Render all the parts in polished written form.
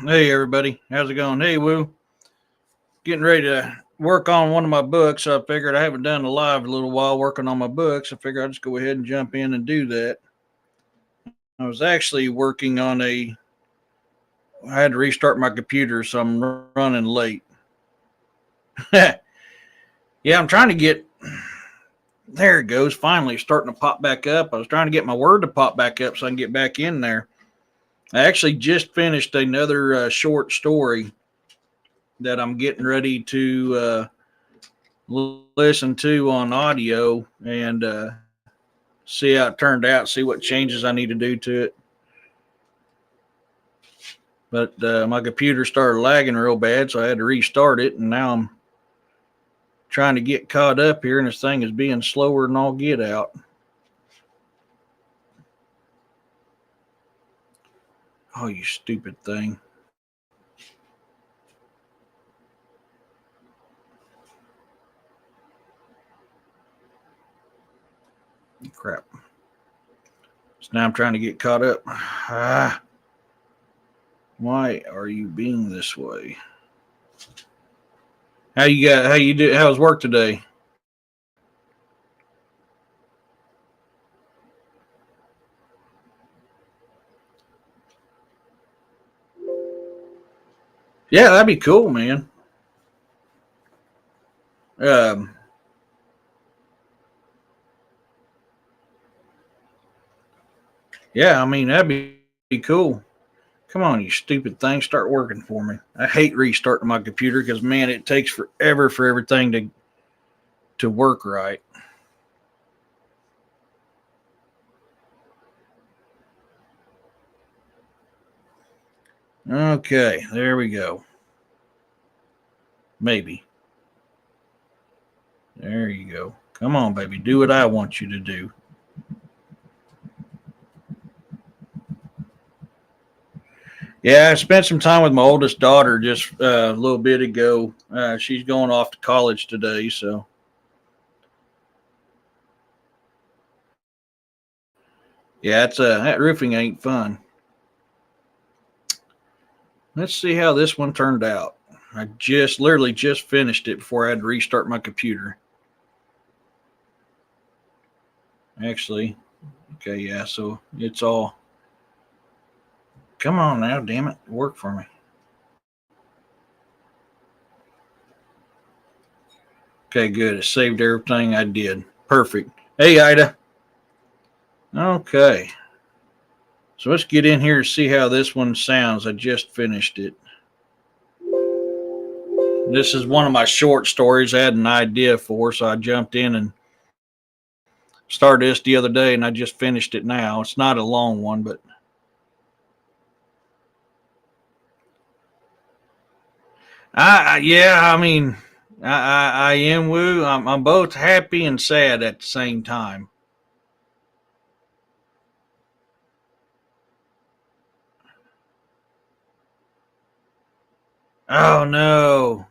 Hey everybody, how's it going? Hey Woo, getting ready to work on one of my books. So I figured I haven't done a live in a little while working on my books. I figured I'd just go ahead and jump in and do that. I was actually working on I had to restart my computer, so I'm running late. Yeah, I'm trying to get, there it goes, finally starting to pop back up. I was trying to get my word to pop back up so I can get back in there. I actually just finished another short story that I'm getting ready to listen to on audio and see how it turned out, see what changes I need to do to it. But my computer started lagging real bad, so I had to restart it, and now I'm trying to get caught up here, and this thing is being slower than all get out. Oh, you stupid thing. Crap. So now I'm trying to get caught up. Why are you being this way? How you do? How's work today? Yeah, that'd be cool, man. Um, yeah, I mean that'd be cool. Come on, you stupid thing, start working for me. I hate restarting my computer because man, it takes forever for everything to work right. Okay, there we go. Maybe. There you go. Come on, baby, do what I want you to do. Yeah, I spent some time with my oldest daughter just a little bit ago. She's going off to college today, so yeah, it's that roofing ain't fun. Let's see how this one turned out. I just literally just finished it before I had to restart my computer. Actually, okay, yeah, so it's all. Come on now, damn it, work for me. Okay, good. It saved everything I did. Perfect. Hey, Ida. Okay. So let's get in here and see how this one sounds. I just finished it. This is one of my short stories I had an idea for, so I jumped in and started this the other day, and I just finished it now. It's not a long one, but I mean, I am woo. I'm both happy and sad at the same time. Oh no.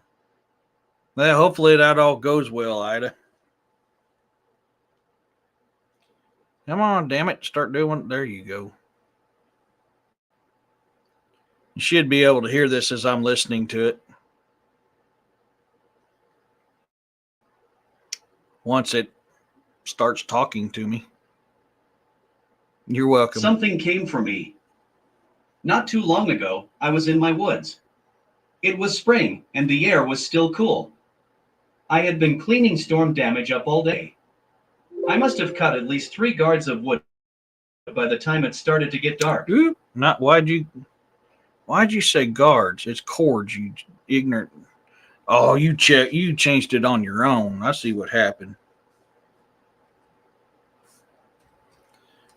Well, hopefully that all goes well, Ida. Come on, damn it. Start doing. There you go. You should be able to hear this as I'm listening to it. Once it starts talking to me. You're welcome. Something came for me. Not too long ago, I was in my woods. It was spring, and the air was still cool. I had been cleaning storm damage up all day. I must have cut at least 3 guards of wood by the time it started to get dark. Not why'd you say guards? It's cords, you ignorant. Oh, you changed it on your own. I see what happened.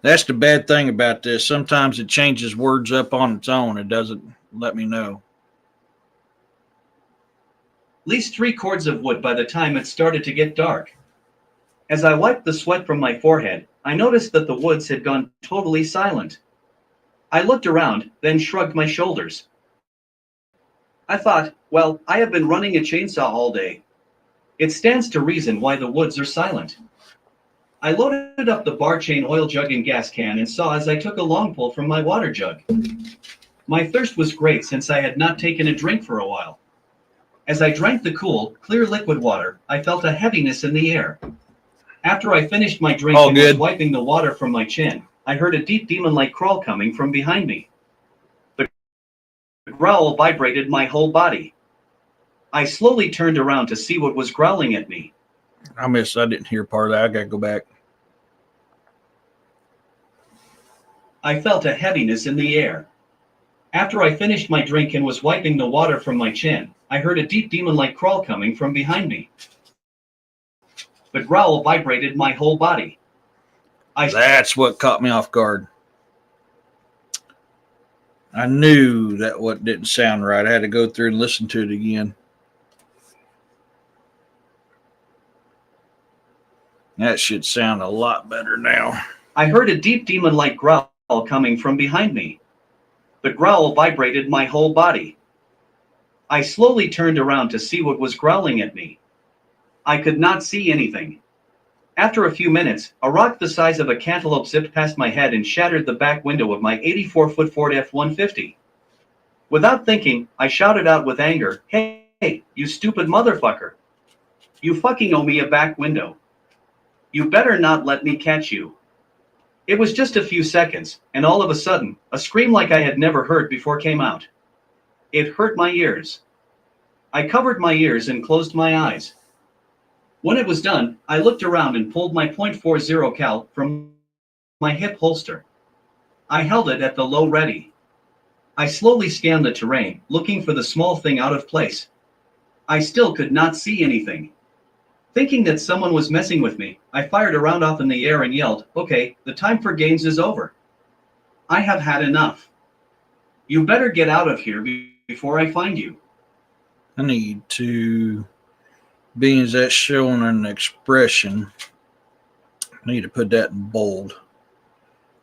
That's the bad thing about this. Sometimes it changes words up on its own. It doesn't let me know. At least 3 cords of wood by the time it started to get dark. As I wiped the sweat from my forehead, I noticed that the woods had gone totally silent. I looked around, then shrugged my shoulders. I thought, well, I have been running a chainsaw all day. It stands to reason why the woods are silent. I loaded up the bar chain oil jug and gas can and saw as I took a long pull from my water jug. My thirst was great since I had not taken a drink for a while. As I drank the cool, clear liquid water, I felt a heaviness in the air. After I finished my drink All and was good. wiping the water from my chin, I heard a deep demon-like crawl coming from behind me. The growl vibrated my whole body. I slowly turned around to see what was growling at me. I didn't hear part of that. I gotta go back. I felt a heaviness in the air. After I finished my drink and was wiping the water from my chin, I heard a deep demon-like crawl coming from behind me. The growl vibrated my whole body. That's what caught me off guard. I knew that what didn't sound right. I had to go through and listen to it again. That should sound a lot better now. I heard a deep demon-like growl coming from behind me. The growl vibrated my whole body. I slowly turned around to see what was growling at me. I could not see anything. After a few minutes, a rock the size of a cantaloupe zipped past my head and shattered the back window of my 84-foot Ford F-150. Without thinking, I shouted out with anger, "Hey, you stupid motherfucker. You fucking owe me a back window. You better not let me catch you." It was just a few seconds, and all of a sudden, a scream like I had never heard before came out. It hurt my ears. I covered my ears and closed my eyes. When it was done, I looked around and pulled my .40 cal from my hip holster. I held it at the low ready. I slowly scanned the terrain, looking for the small thing out of place. I still could not see anything. Thinking that someone was messing with me, I fired a round off in the air and yelled, "Okay, the time for games is over. I have had enough. You better get out of here before I find you." I need to, being as that's showing an expression, I need to put that in bold.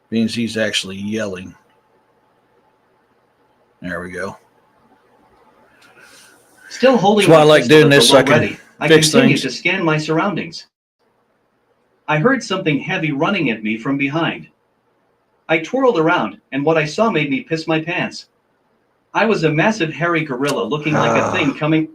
Being as he's actually yelling. There we go. Still holding That's why I my like pistol doing at the this so low I can ready, I fix continued things. to scan my surroundings. I heard something heavy running at me from behind. I twirled around, and what I saw made me piss my pants. I was a massive hairy gorilla looking like a thing coming.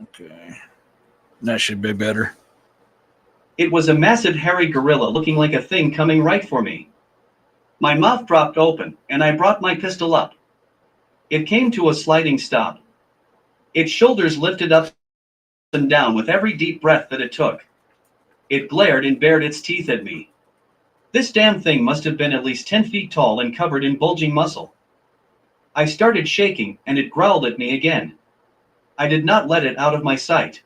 Okay. That should be better. It was a massive hairy gorilla looking like a thing coming right for me. My mouth dropped open, and I brought my pistol up. It came to a sliding stop. Its shoulders lifted up and down with every deep breath that it took. It glared and bared its teeth at me. This damn thing must have been at least 10 feet tall and covered in bulging muscle. I started shaking, and it growled at me again. I did not let it out of my sight.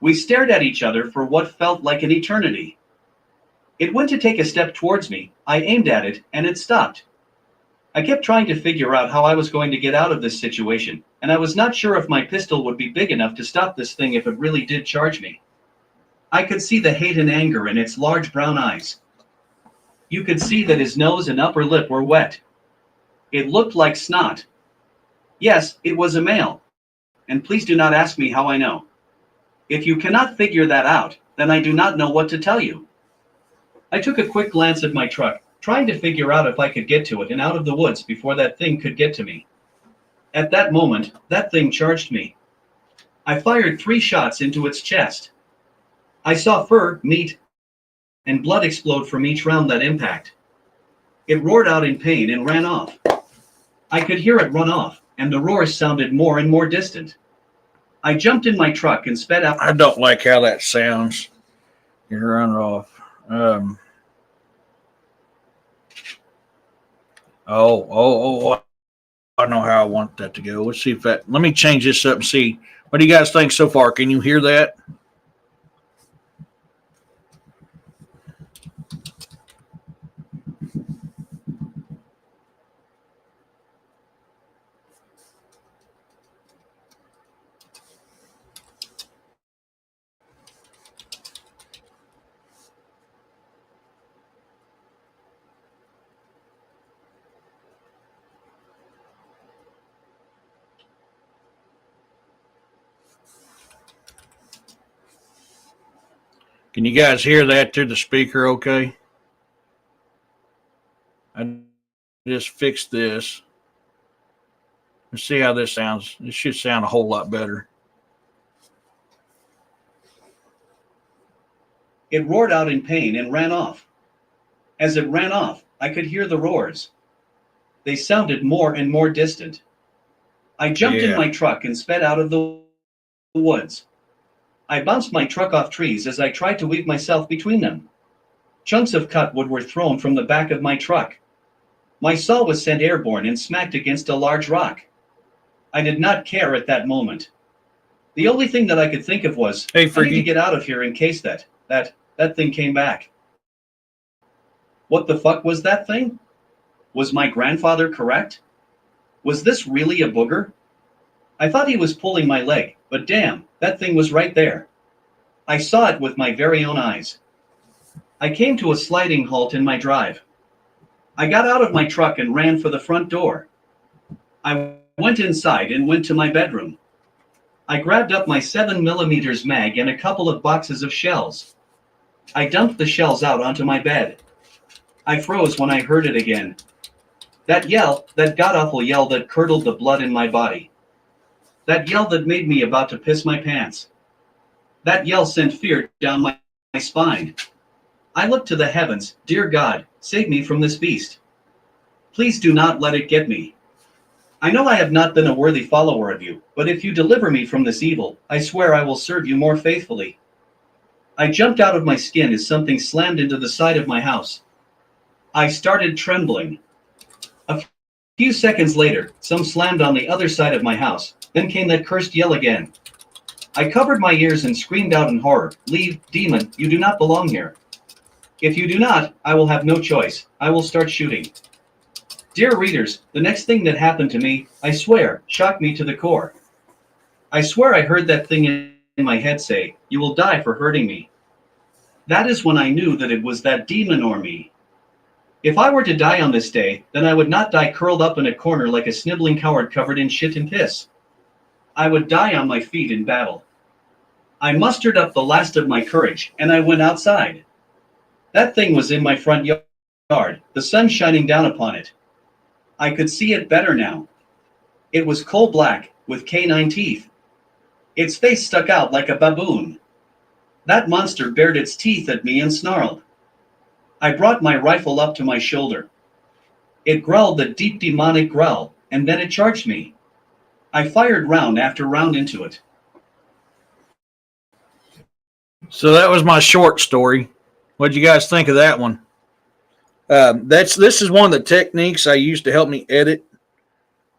We stared at each other for what felt like an eternity. It went to take a step towards me, I aimed at it, and it stopped. I kept trying to figure out how I was going to get out of this situation, and I was not sure if my pistol would be big enough to stop this thing if it really did charge me. I could see the hate and anger in its large brown eyes. You could see that his nose and upper lip were wet. It looked like snot. Yes, it was a male. And please do not ask me how I know. If you cannot figure that out, then I do not know what to tell you. I took a quick glance at my truck, trying to figure out if I could get to it and out of the woods before that thing could get to me. At that moment, that thing charged me. I fired 3 shots into its chest. I saw fur, meat, and blood explode from each round that impact. It roared out in pain and ran off. I could hear it run off, and the roars sounded more and more distant. I jumped in my truck and sped out. I don't like how that sounds. You run off. I know how I want that to go. Let's see if that. Let me change this up and see. What do you guys think so far? Can you hear that? Can you guys hear that through the speaker okay? I just fixed this. Let's see how this sounds. It should sound a whole lot better. It roared out in pain and ran off. As it ran off, I could hear the roars. They sounded more and more distant. I jumped in my truck and sped out of the woods. I bounced my truck off trees as I tried to weave myself between them. Chunks of cut wood were thrown from the back of my truck. My saw was sent airborne and smacked against a large rock. I did not care at that moment. The only thing that I could think of was, I need to get out of here in case that thing came back. What the fuck was that thing? Was my grandfather correct? Was this really a booger? I thought he was pulling my leg, but damn, that thing was right there. I saw it with my very own eyes. I came to a sliding halt in my drive. I got out of my truck and ran for the front door. I went inside and went to my bedroom. I grabbed up my 7mm mag and a couple of boxes of shells. I dumped the shells out onto my bed. I froze when I heard it again. That yell, that god-awful yell that curdled the blood in my body. That yell that made me about to piss my pants. That yell sent fear down my spine. I looked to the heavens. Dear God, save me from this beast. Please do not let it get me. I know I have not been a worthy follower of you, but if you deliver me from this evil, I swear I will serve you more faithfully. I jumped out of my skin as something slammed into the side of my house. I started trembling. A few seconds later, some slammed on the other side of my house. Then came that cursed yell again. I covered my ears and screamed out in horror, "Leave, demon, you do not belong here. If you do not, I will have no choice. I will start shooting." Dear readers, the next thing that happened to me, I swear, shocked me to the core. I swear I heard that thing in my head say, "You will die for hurting me." That is when I knew that it was that demon or me. If I were to die on this day, then I would not die curled up in a corner like a sniveling coward covered in shit and piss. I would die on my feet in battle. I mustered up the last of my courage, and I went outside. That thing was in my front yard, the sun shining down upon it. I could see it better now. It was coal black, with canine teeth. Its face stuck out like a baboon. That monster bared its teeth at me and snarled. I brought my rifle up to my shoulder. It growled the deep demonic growl, and then it charged me. I fired round after round into it. So that was my short story. What'd you guys think of that one? This is one of the techniques I use to help me edit.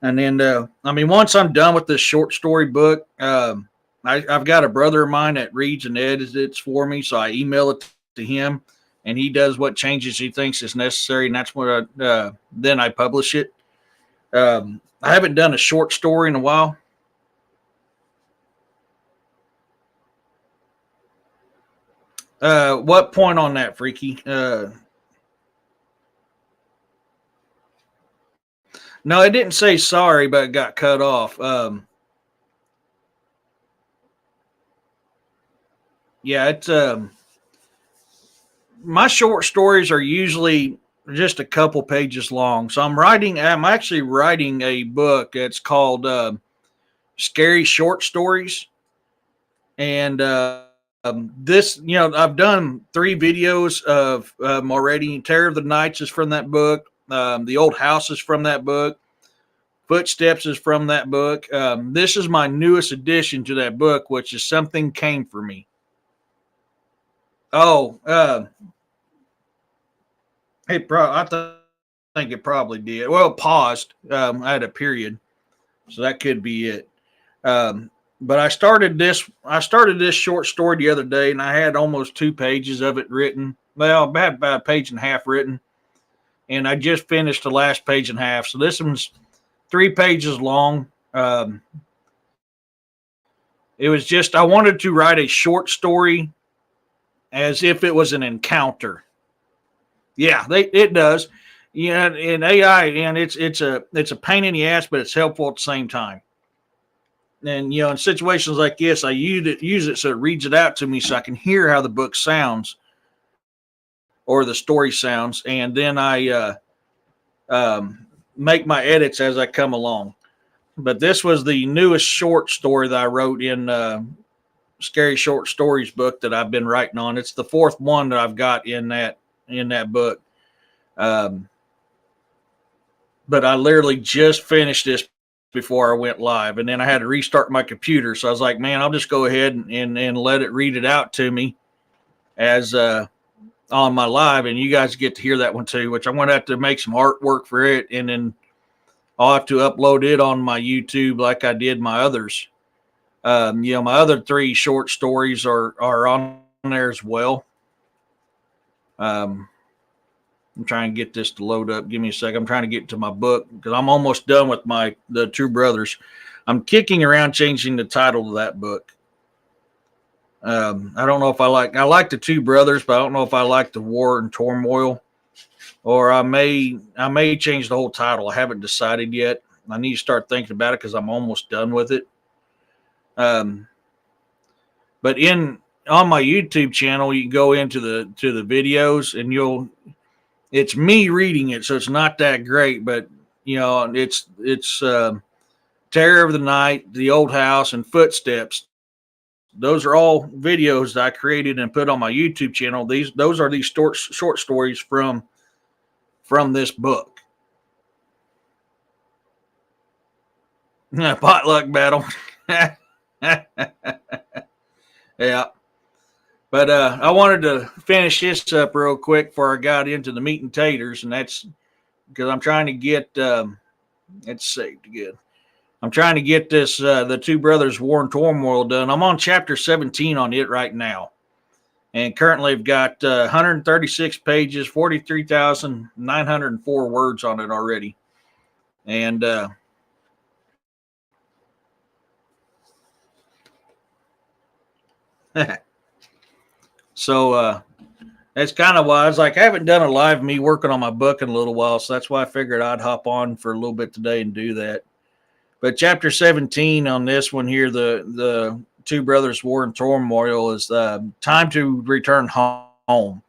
And then, once I'm done with this short story book, I've got a brother of mine that reads and edits it for me. So I email it to him, and he does what changes he thinks is necessary. And that's what then I publish it. I haven't done a short story in a while. What point on that, Freaky? No, it didn't say sorry, but it got cut off. Yeah, it's my short stories are usually just a couple pages long. So I'm actually writing a book that's called Scary Short Stories. And this, I've done 3 videos of already. Terror of the Nights is from that book. The Old House is from that book. Footsteps is from that book. This is my newest addition to that book, which is Something Came for Me. Oh, I think it probably did. Well, it paused. I had a period, so that could be it. But I started this short story the other day, and I had almost 2 pages of it written. Well, I had about a page and a half written, and I just finished the last page and a half. So this one's 3 pages long. It was just I wanted to write a short story as if it was an encounter. Yeah, it does. Yeah, in AI, and it's a pain in the ass, but it's helpful at the same time. And in situations like this, I use it so it reads it out to me so I can hear how the book sounds or the story sounds, and then I make my edits as I come along. But this was the newest short story that I wrote in Scary Short Stories book that I've been writing on. It's the fourth one that I've got in that book. But I literally just finished this before I went live, and then I had to restart my computer. So I was like, man, I'll just go ahead and let it read it out to me as on my live, and you guys get to hear that one too, which I'm going to have to make some artwork for it, and then I'll have to upload it on my YouTube like I did my others. My other 3 short stories are on there as well. I'm trying to get this to load up. Give me a second. I'm trying to get to my book because I'm almost done with the Two Brothers. I'm kicking around changing the title of that book. I don't know if I like the Two Brothers, but I don't know if I like the War and Turmoil, or I may change the whole title. I haven't decided yet. I need to start thinking about it because I'm almost done with it. But on my YouTube channel, you can go into the videos, and it's me reading it, so it's not that great, but it's Terror of the Night, The Old House, and Footsteps. Those are all videos that I created and put on my YouTube channel. Those are these short stories from this book. Potluck battle. Yeah. But I wanted to finish this up real quick before I got into the meat and taters, and that's because I'm trying to get it's saved again. I'm trying to get this the Two Brothers War and Turmoil done. I'm on chapter 17 on it right now, and currently I've got 136 pages, 43,904 words on it already, and so that's kind of why I was like, I haven't done a live me working on my book in a little while, so that's why I figured I'd hop on for a little bit today and do that. But chapter 17 on this one here, the Two Brothers War and Turmoil, is time to return home.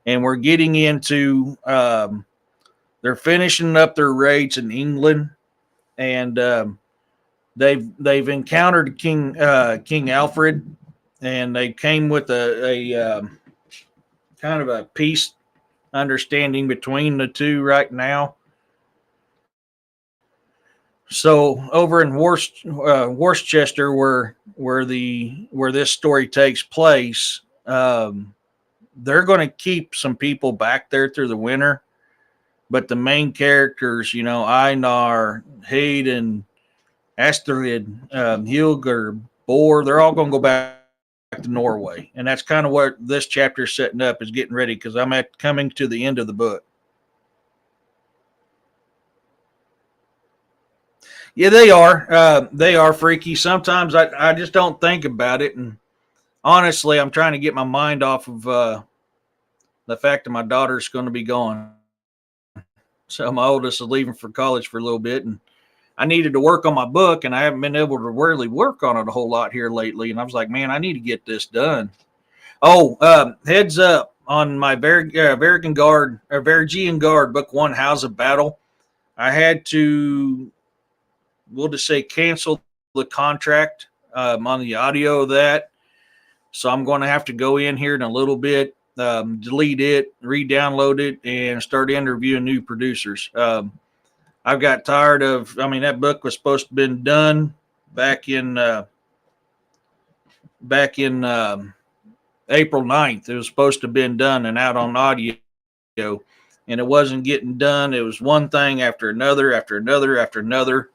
And we're getting into, they're finishing up their raids in England, and they've encountered King Alfred, and they came with a kind of a peace understanding between the two right now. So over in Worcester, where this story takes place, they're going to keep some people back there through the winter, but the main characters, Einar, Hayden, Astrid, Hilger, Bor, they're all going to go back to Norway, and that's kind of what this chapter is setting up, is getting ready, because I'm coming to the end of the book. Yeah, they are. They are freaky. Sometimes I just don't think about it. And honestly, I'm trying to get my mind off of the fact that my daughter's going to be gone. So my oldest is leaving for college for a little bit. And I needed to work on my book, and I haven't been able to really work on it a whole lot here lately. And I was like, man, I need to get this done. Oh, heads up on my Varangian Guard, Book 1, House of Battle. I had to, we'll just say, cancel the contract on the audio of that. So I'm going to have to go in here in a little bit, delete it, re-download it, and start interviewing new producers. I've got tired of, that book was supposed to have been done back in April 9th. It was supposed to have been done and out on audio, and it wasn't getting done. It was one thing after another, after another, after another.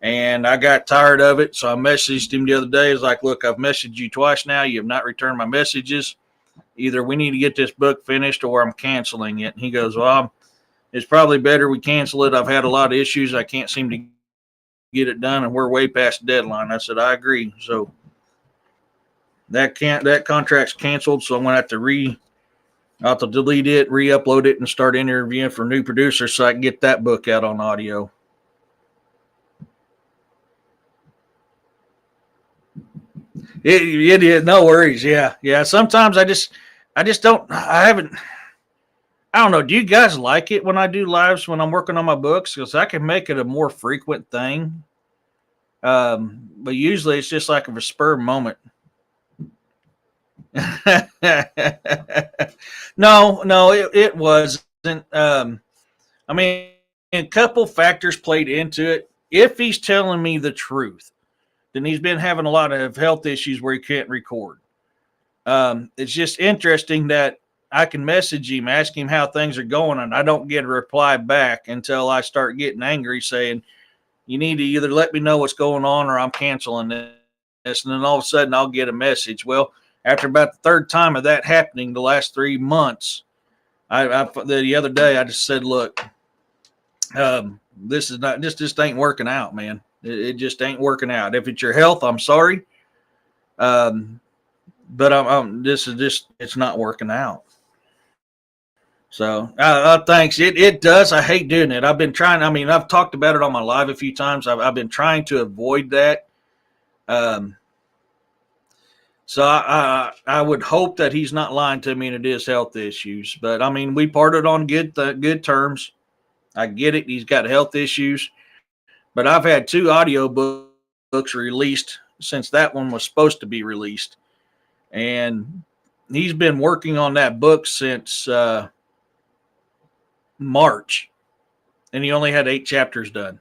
And I got tired of it, so I messaged him the other day. I was like, look, I've messaged you twice now. You have not returned my messages. Either we need to get this book finished or I'm canceling it. And he goes, well, it's probably better we cancel it. I've had a lot of issues. I can't seem to get it done, and we're way past the deadline. I said, I agree. So that contract's canceled, so I'm going to have to delete it, re-upload it, and start interviewing for new producers so I can get that book out on audio. It is, no worries. Yeah, yeah. Sometimes I just don't. I haven't. I don't know. Do you guys like it when I do lives when I'm working on my books? Because I can make it a more frequent thing. But usually it's just like a spur moment. No, it wasn't. I mean, a couple factors played into it. If he's telling me the truth, then he's been having a lot of health issues where he can't record. It's just interesting that I can message him, ask him how things are going, and I don't get a reply back until I start getting angry, saying, "You need to either let me know what's going on, or I'm canceling this." And then all of a sudden, I'll get a message. Well, after about the third time of that happening, the last 3 months, the other day I just said, "Look, this is not just ain't working out, man. It just ain't working out. If it's your health, I'm sorry, but this is just it's not working out." So thanks. It does. I hate doing it. I've been trying. I mean, I've talked about it on my live a few times. I've been trying to avoid that. So I would hope that he's not lying to me and it is health issues. But I mean, we parted on good terms. I get it. He's got health issues, but I've had 2 audio books released since that one was supposed to be released, and he's been working on that book since March, and he only had 8 chapters done.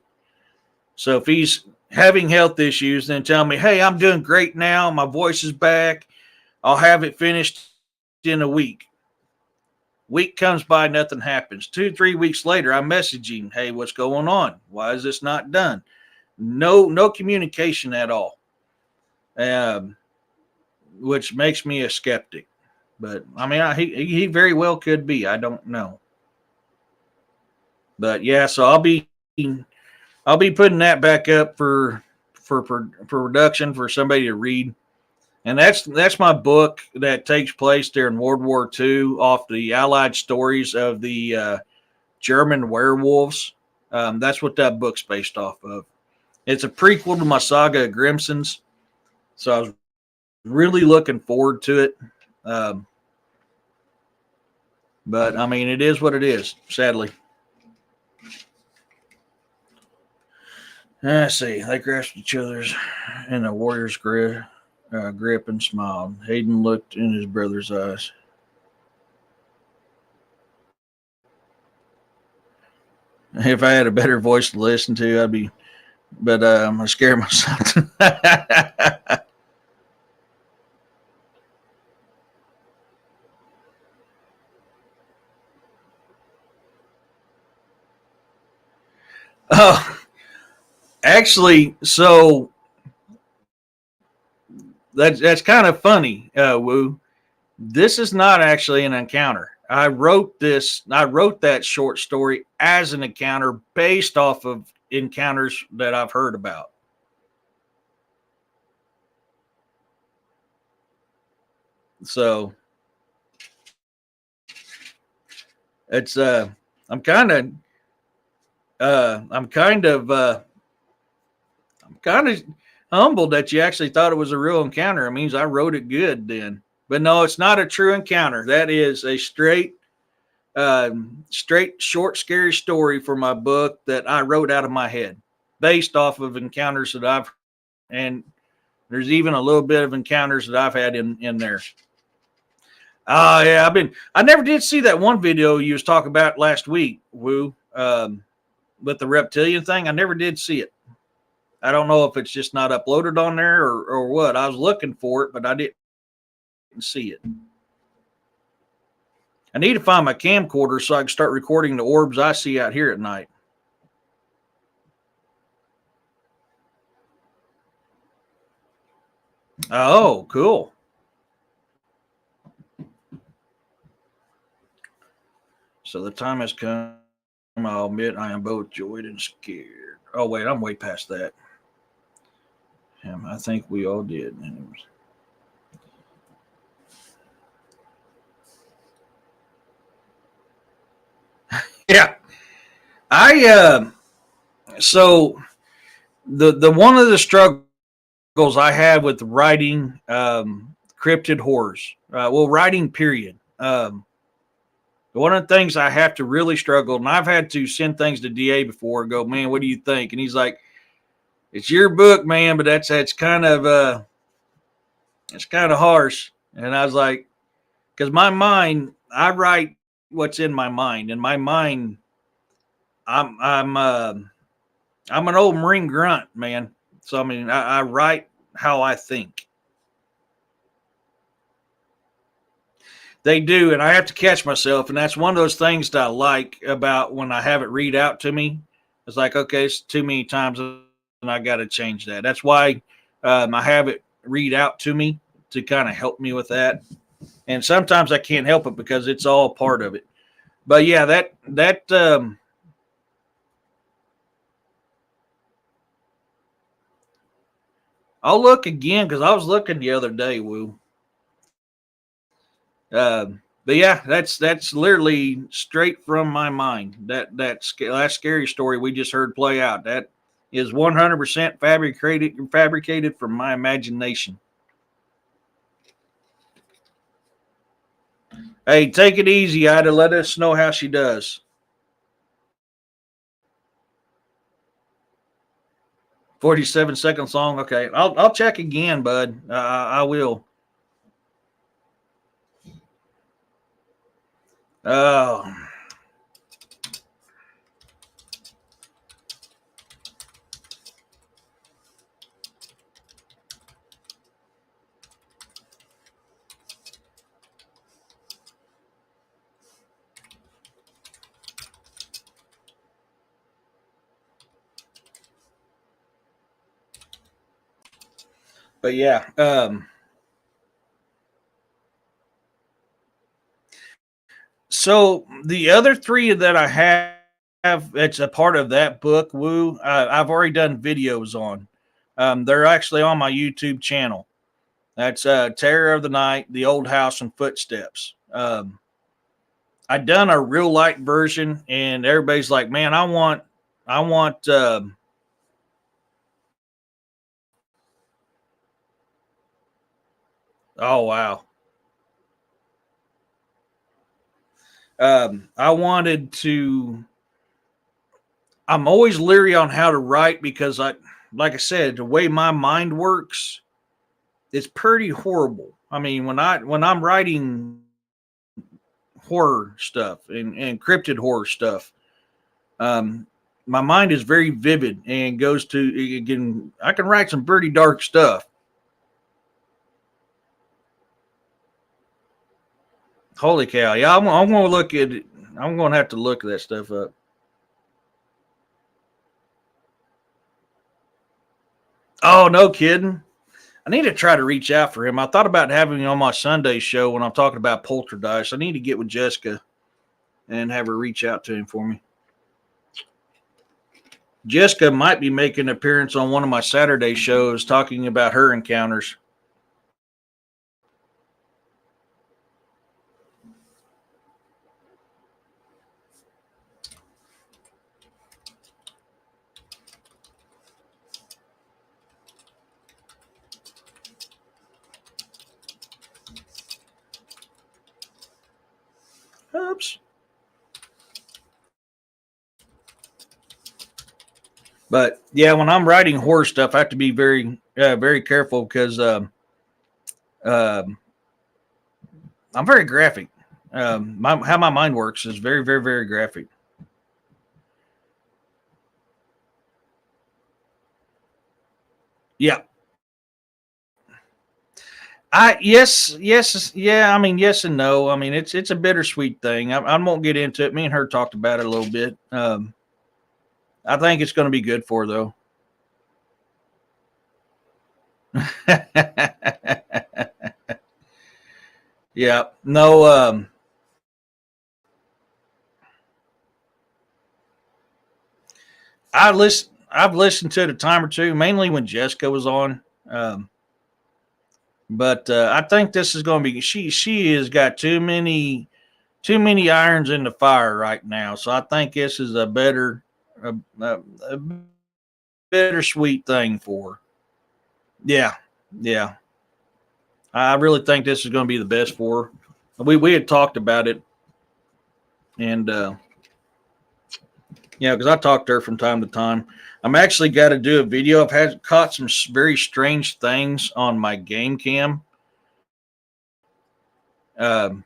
So if he's having health issues, then tell me, "Hey, I'm doing great now. My voice is back. I'll have it finished in a week." Week comes by, nothing happens. 2-3 weeks later, I message him, "Hey, what's going on? Why is this not done?" No communication at all, which makes me a skeptic. But I mean, he very well could be. I don't know. But yeah, so I'll be putting that back up for production for somebody to read, and that's my book that takes place during World War II, off the Allied stories of the German werewolves. That's what that book's based off of. It's a prequel to my saga of Grimson's, so I was really looking forward to it. But I mean, it is what it is, sadly. Let's see. They grasped each other's in the warrior's grip and smiled. Hayden looked in his brother's eyes. If I had a better voice to listen to, I'd be. But I scare myself. Oh, actually, so that's kind of funny, Woo. This is not actually an encounter. I wrote that short story as an encounter based off of encounters that I've heard about. So it's I'm kind of I'm kind of humbled that you actually thought it was a real encounter. It means I wrote it good then. But no, it's not a true encounter. That is a straight short, scary story for my book that I wrote out of my head, based off of encounters that I've, and there's even a little bit of encounters that I've had in there. Yeah, I never did see that one video you was talking about last week, Woo, with the reptilian thing. I never did see it. I don't know if it's just not uploaded on there or what. I was looking for it, but I didn't see it. I need to find my camcorder so I can start recording the orbs I see out here at night. Oh, cool. So the time has come. I'll admit I am both joyed and scared. Oh, wait, I'm way past that. I think we all did. Yeah. So the one of the struggles I have with writing cryptid horrors. Writing period. One of the things I have to really struggle, and I've had to send things to DA before and go, man, what do you think? And he's like, it's your book, man, but that's kind of harsh. And I was like, because my mind, I write what's in my mind, and my mind, I'm an old Marine grunt, man. So I mean, I write how I think. They do, and I have to catch myself, and that's one of those things that I like about when I have it read out to me. It's like, okay, it's too many times, and I got to change that. That's why I have it read out to me to kind of help me with that. And sometimes I can't help it because it's all part of it. But yeah, I'll look again because I was looking the other day, Woo. But yeah, that's literally straight from my mind. That last scary story we just heard play out, that is 100% fabricated from my imagination. Hey, take it easy, Ida. Let us know how she does. 47 seconds long. Okay, I'll check again, bud. I will. Oh. But yeah, so the other three that I have, it's a part of that book, Woo. I've already done videos on. They're actually on my YouTube channel. That's Terror of the Night, The Old House, and Footsteps. I done a real light version, and everybody's like, "Man, I want." Oh wow. I wanted to. I'm always leery on how to write because like I said, the way my mind works, it's pretty horrible. I mean, when I'm writing horror stuff and encrypted horror stuff, um, my mind is very vivid and goes to again. I can write some pretty dark stuff. Holy cow! Yeah, I'm going to look at it. I'm going to have to look that stuff up. Oh, no kidding. I need to try to reach out for him. I thought about having him on my Sunday show when I'm talking about poltergeist. I need to get with Jessica and have her reach out to him for me. Jessica might be making an appearance on one of my Saturday shows talking about her encounters. Oops. But yeah, when I'm writing horror stuff, I have to be very careful because um, I'm very graphic. How my mind works is very graphic. Yeah. Yeah. I mean, yes and no. I mean, it's a bittersweet thing. I won't get into it. Me and her talked about it a little bit. I think it's going to be good for her, though. Yeah. No. I've listened to it a time or two, mainly when Jessica was on. But I think this is going to be she has got too many irons in the fire right now. So I think this is a bittersweet thing for her. Yeah, yeah. I really think this is going to be the best for her. We had talked about it, and yeah, because I talk to her from time to time. I'm actually got to do a video. I've had caught some very strange things on my game cam. Um,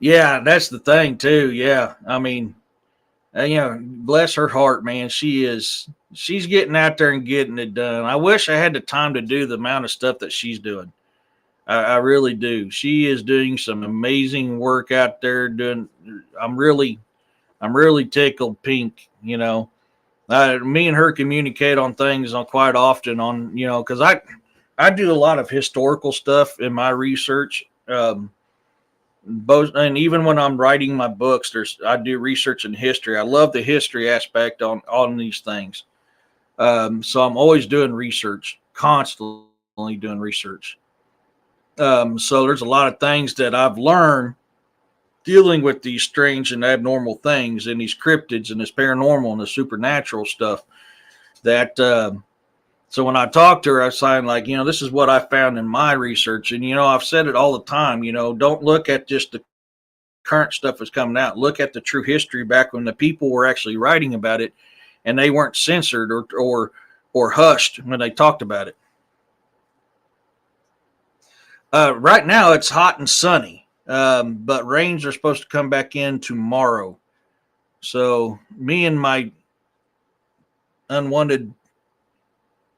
yeah, that's the thing too. Yeah, I mean, bless her heart, man. She's getting out there and getting it done. I wish I had the time to do the amount of stuff that she's doing. I really do. She is doing some amazing work out there. I'm really tickled pink. Me and her communicate on things on quite often because I do a lot of historical stuff in my research. Both, and even when I'm writing my books, I do research in history. I love the history aspect on these things. So I'm always doing research, constantly doing research. So there's a lot of things that I've learned dealing with these strange and abnormal things and these cryptids and this paranormal and the supernatural stuff that so when I talk to her, I sign like, this is what I found in my research. And, I've said it all the time, don't look at just the current stuff that's coming out. Look at the true history back when the people were actually writing about it and they weren't censored or hushed when they talked about it. Right now it's hot and sunny, but rains are supposed to come back in tomorrow. So me and my unwanted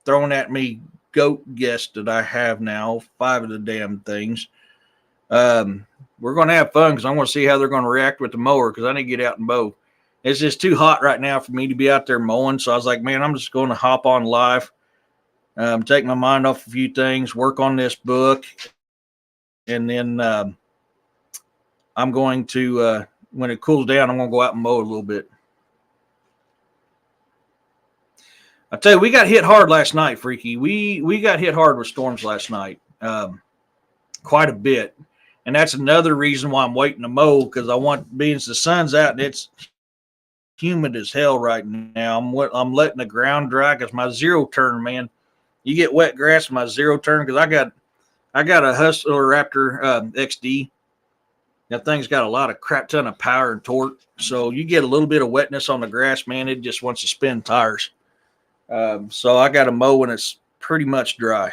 thrown at me goat guest that I have now, 5 of the damn things. We're going to have fun because I want to see how they're going to react with the mower because I need to get out and mow. It's just too hot right now for me to be out there mowing. So I was like, man, I'm just going to hop on live, take my mind off a few things, work on this book. And then I'm going to, when it cools down, I'm going to go out and mow a little bit. I tell you, we got hit hard last night, Freaky. We got hit hard with storms last night, quite a bit. And that's another reason why I'm waiting to mow, because I want, being the sun's out and it's humid as hell right now. I'm letting the ground dry because my zero turn, man. You get wet grass in my zero turn because I got a Hustler Raptor XD. That thing's got a lot of crap ton of power and torque. So you get a little bit of wetness on the grass, man. It just wants to spin tires. So I got to mow when it's pretty much dry.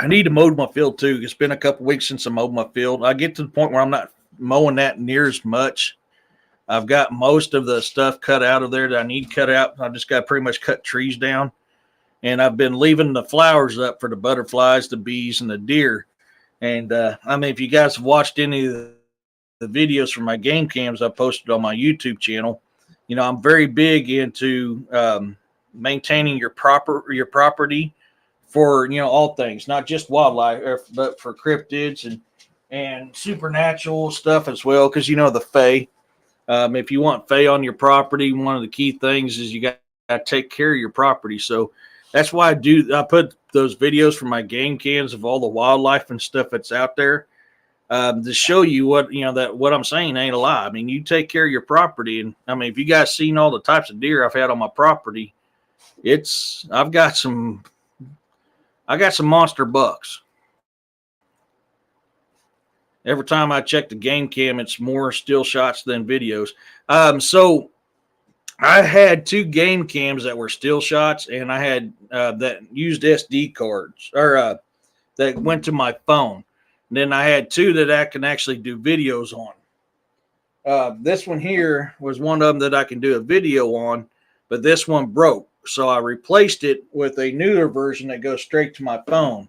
I need to mow my field too. It's been a couple weeks since I mowed my field. I get to the point where I'm not mowing that near as much. I've got most of the stuff cut out of there that I need cut out. I just got to pretty much cut trees down. And I've been leaving the flowers up for the butterflies, the bees, and the deer. And if you guys have watched any of the videos from my game cams I posted on my YouTube channel, I'm very big into maintaining your property for, all things, not just wildlife, but for cryptids and supernatural stuff as well. Because, the Fae, if you want Fae on your property, one of the key things is you got to take care of your property. So that's why I put those videos from my game cams of all the wildlife and stuff that's out there to show you what, that what I'm saying ain't a lie. I mean, you take care of your property. And if you guys seen all the types of deer I've had on my property, I got some monster bucks. Every time I check the game cam, it's more still shots than videos. So I had 2 game cams that were still shots, and I had that used SD cards or that went to my phone. And then I had 2 that I can actually do videos on. This one here was one of them that I can do a video on, but this one broke. So I replaced it with a newer version that goes straight to my phone.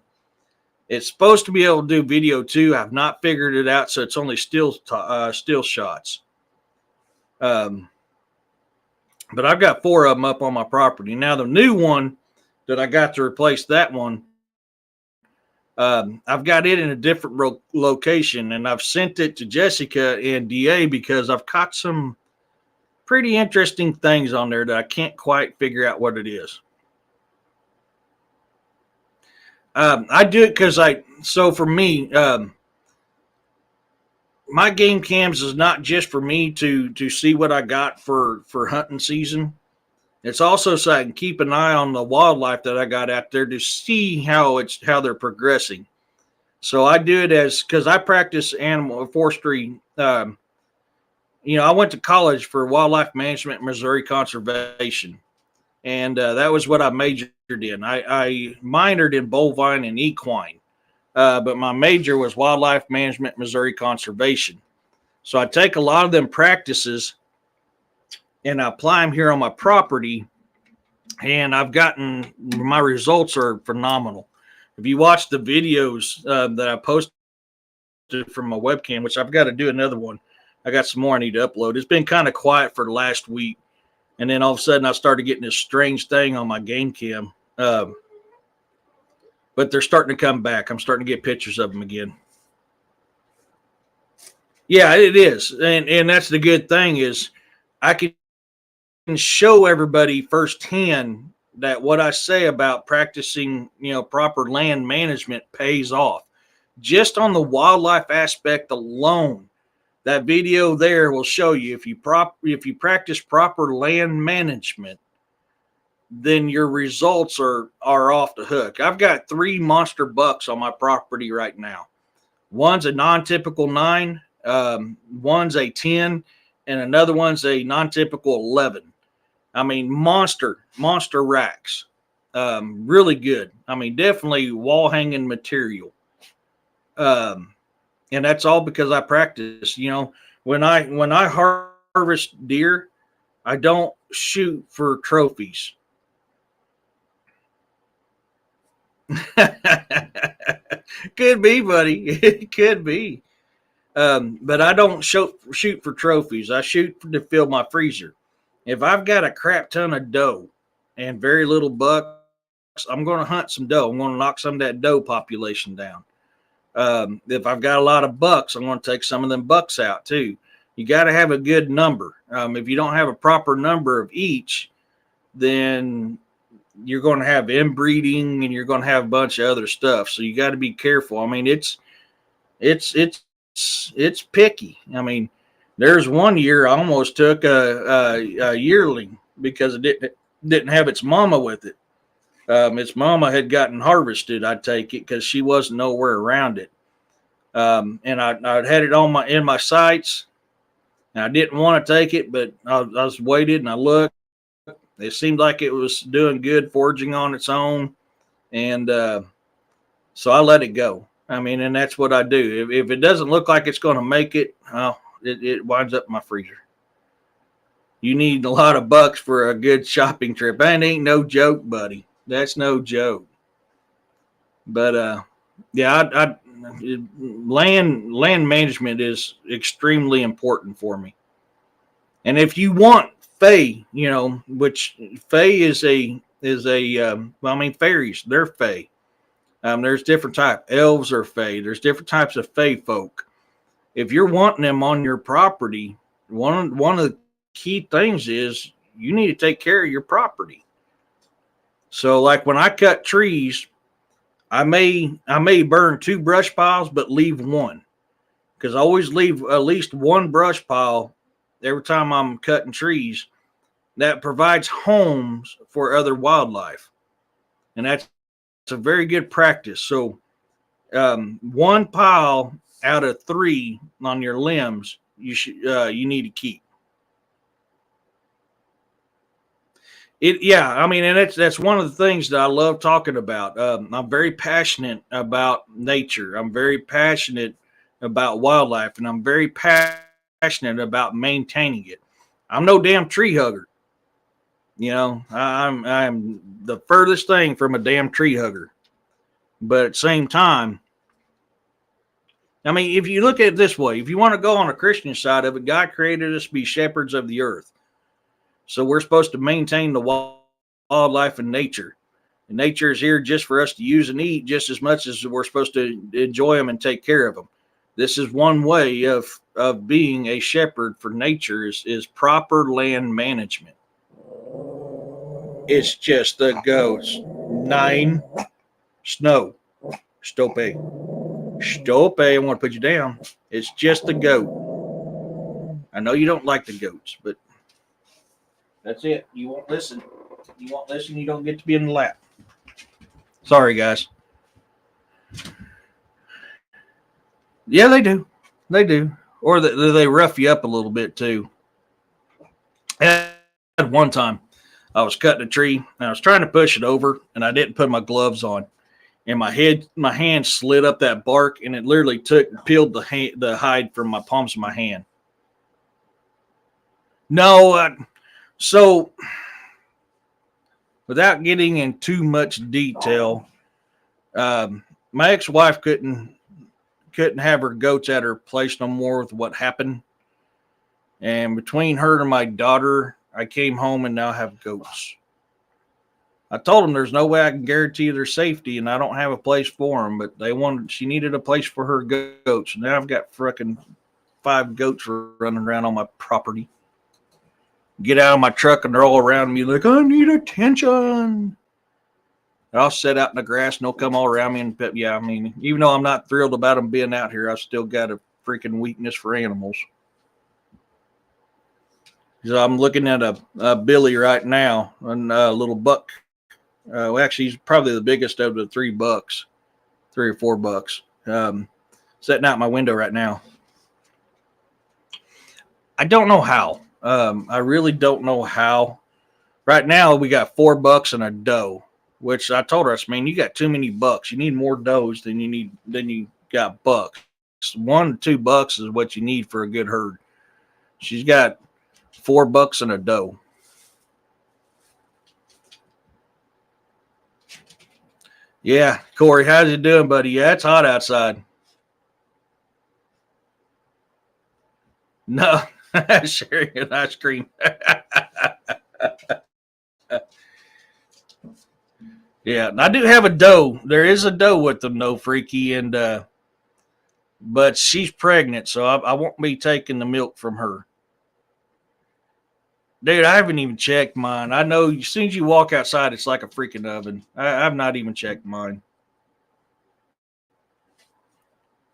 It's supposed to be able to do video too. I've not figured it out, so it's only still shots. But I've got 4 of them up on my property. Now, the new one that I got to replace that one, I've got it in a different location, and I've sent it to Jessica and DA because I've caught some pretty interesting things on there that I can't quite figure out what it is. I do it because so for me, my game cams is not just for me to see what I got for hunting season. It's also so I can keep an eye on the wildlife that I got out there to see how they're progressing. So I do it as because I practice animal forestry. I went to college for wildlife management, Missouri conservation, and that was what I majored in. I minored in bovine and equine, but my major was wildlife management, Missouri conservation. So I take a lot of them practices and I apply them here on my property, and I've gotten my results are phenomenal. If you watch the videos that I posted from my webcam, which I've got to do another one, I got some more I need to upload. It's been kind of quiet for the last week, and then all of a sudden I started getting this strange thing on my game cam. But they're starting to come back. I'm starting to get pictures of them again. Yeah, it is, and that's the good thing is I can show everybody firsthand that what I say about practicing, proper land management pays off. Just on the wildlife aspect alone, that video there will show you if you practice proper land management, then your results are off the hook. I've got 3 monster bucks on my property right now. One's a non-typical 9, one's a 10, and another one's a non-typical 11. I mean, monster racks. Really good. I mean, definitely wall hanging material. And that's all because I practice. When I harvest deer, I don't shoot for trophies. Could be, buddy. It could be. But I don't shoot for trophies. I shoot to fill my freezer. If I've got a crap ton of doe and very little bucks, I'm going to hunt some doe. I'm going to knock some of that doe population down. If I've got a lot of bucks, I'm going to take some of them bucks out too. You got to have a good number. If you don't have a proper number of each, then you're going to have inbreeding and you're going to have a bunch of other stuff. So you got to be careful. I mean, it's picky. I mean, there's one year I almost took a yearling because it didn't have its mama with it. Its mama had gotten harvested. I'd take it because she wasn't nowhere around it. And I'd had it in my sights. And I didn't want to take it, but I was waited and I looked. It seemed like it was doing good, foraging on its own, and so I let it go. I mean, and that's what I do. If it doesn't look like it's going to make it, it winds up in my freezer. You need a lot of bucks for a good shopping trip. That ain't no joke, buddy. That's no joke. But yeah, land management is extremely important for me. And if you want Fae, which Fae is fairies, they're Fae. There's different types. Elves are Fae. There's different types of Fae folk. If you're wanting them on your property, one of the key things is you need to take care of your property. So like when I cut trees, I may burn 2 brush piles, but leave one, because I always leave at least one brush pile every time I'm cutting trees that provides homes for other wildlife. And that's a very good practice. So 1 pile out of 3 on your limbs, you need to keep. And that's one of the things that I love talking about. I'm very passionate about nature. I'm very passionate about wildlife, and I'm very passionate about maintaining it. I'm no damn tree hugger. I'm the furthest thing from a damn tree hugger. But at the same time, I mean, if you look at it this way, if you want to go on a Christian side of it, God created us to be shepherds of the earth. So we're supposed to maintain the wildlife and nature. And nature is here just for us to use and eat just as much as we're supposed to enjoy them and take care of them. This is one way of being a shepherd for nature is proper land management. It's just the goats. 9. Snow. Stope. Stope, I want to put you down. It's just the goat. I know you don't like the goats, but That's it. You won't listen. You won't listen. You don't get to be in the lap. Sorry, guys. Yeah, they do. They do. Or they rough you up a little bit too. At one time, I was cutting a tree and I was trying to push it over, and I didn't put my gloves on, and my hand slid up that bark, and it literally peeled the hide from my palms of my hand. No, so without getting in too much detail, my ex-wife couldn't have her goats at her place no more with what happened. And between her and my daughter, I came home and now have goats. I told them there's no way I can guarantee their safety, and I don't have a place for them. But she needed a place for her goats. And now I've got frickin' 5 goats running around on my property. Get out of my truck and they're all around me like, I need attention. I'll sit out in the grass and they'll come all around me. And yeah, I mean, even though I'm not thrilled about them being out here, I've still got a freaking weakness for animals. So I'm looking at a Billy right now, and a little buck. Well, actually, he's probably the biggest of the 3 bucks, 3 or 4 bucks. Sitting out my window right now. I don't know how. I really don't know how. Right now, we got 4 bucks and a doe, which I told her, I mean, you got too many bucks. You need more does than you got bucks. 1 to 2 bucks is what you need for a good herd. She's got 4 bucks and a doe. Yeah, Corey, how's it doing, buddy? Yeah, it's hot outside. No, sharing an ice cream. Yeah, I do have a doe. There is a doe with them, though, Freaky, and but she's pregnant, so I won't be taking the milk from her. Dude, I haven't even checked mine. I know as soon as you walk outside, it's like a freaking oven. I've not even checked mine.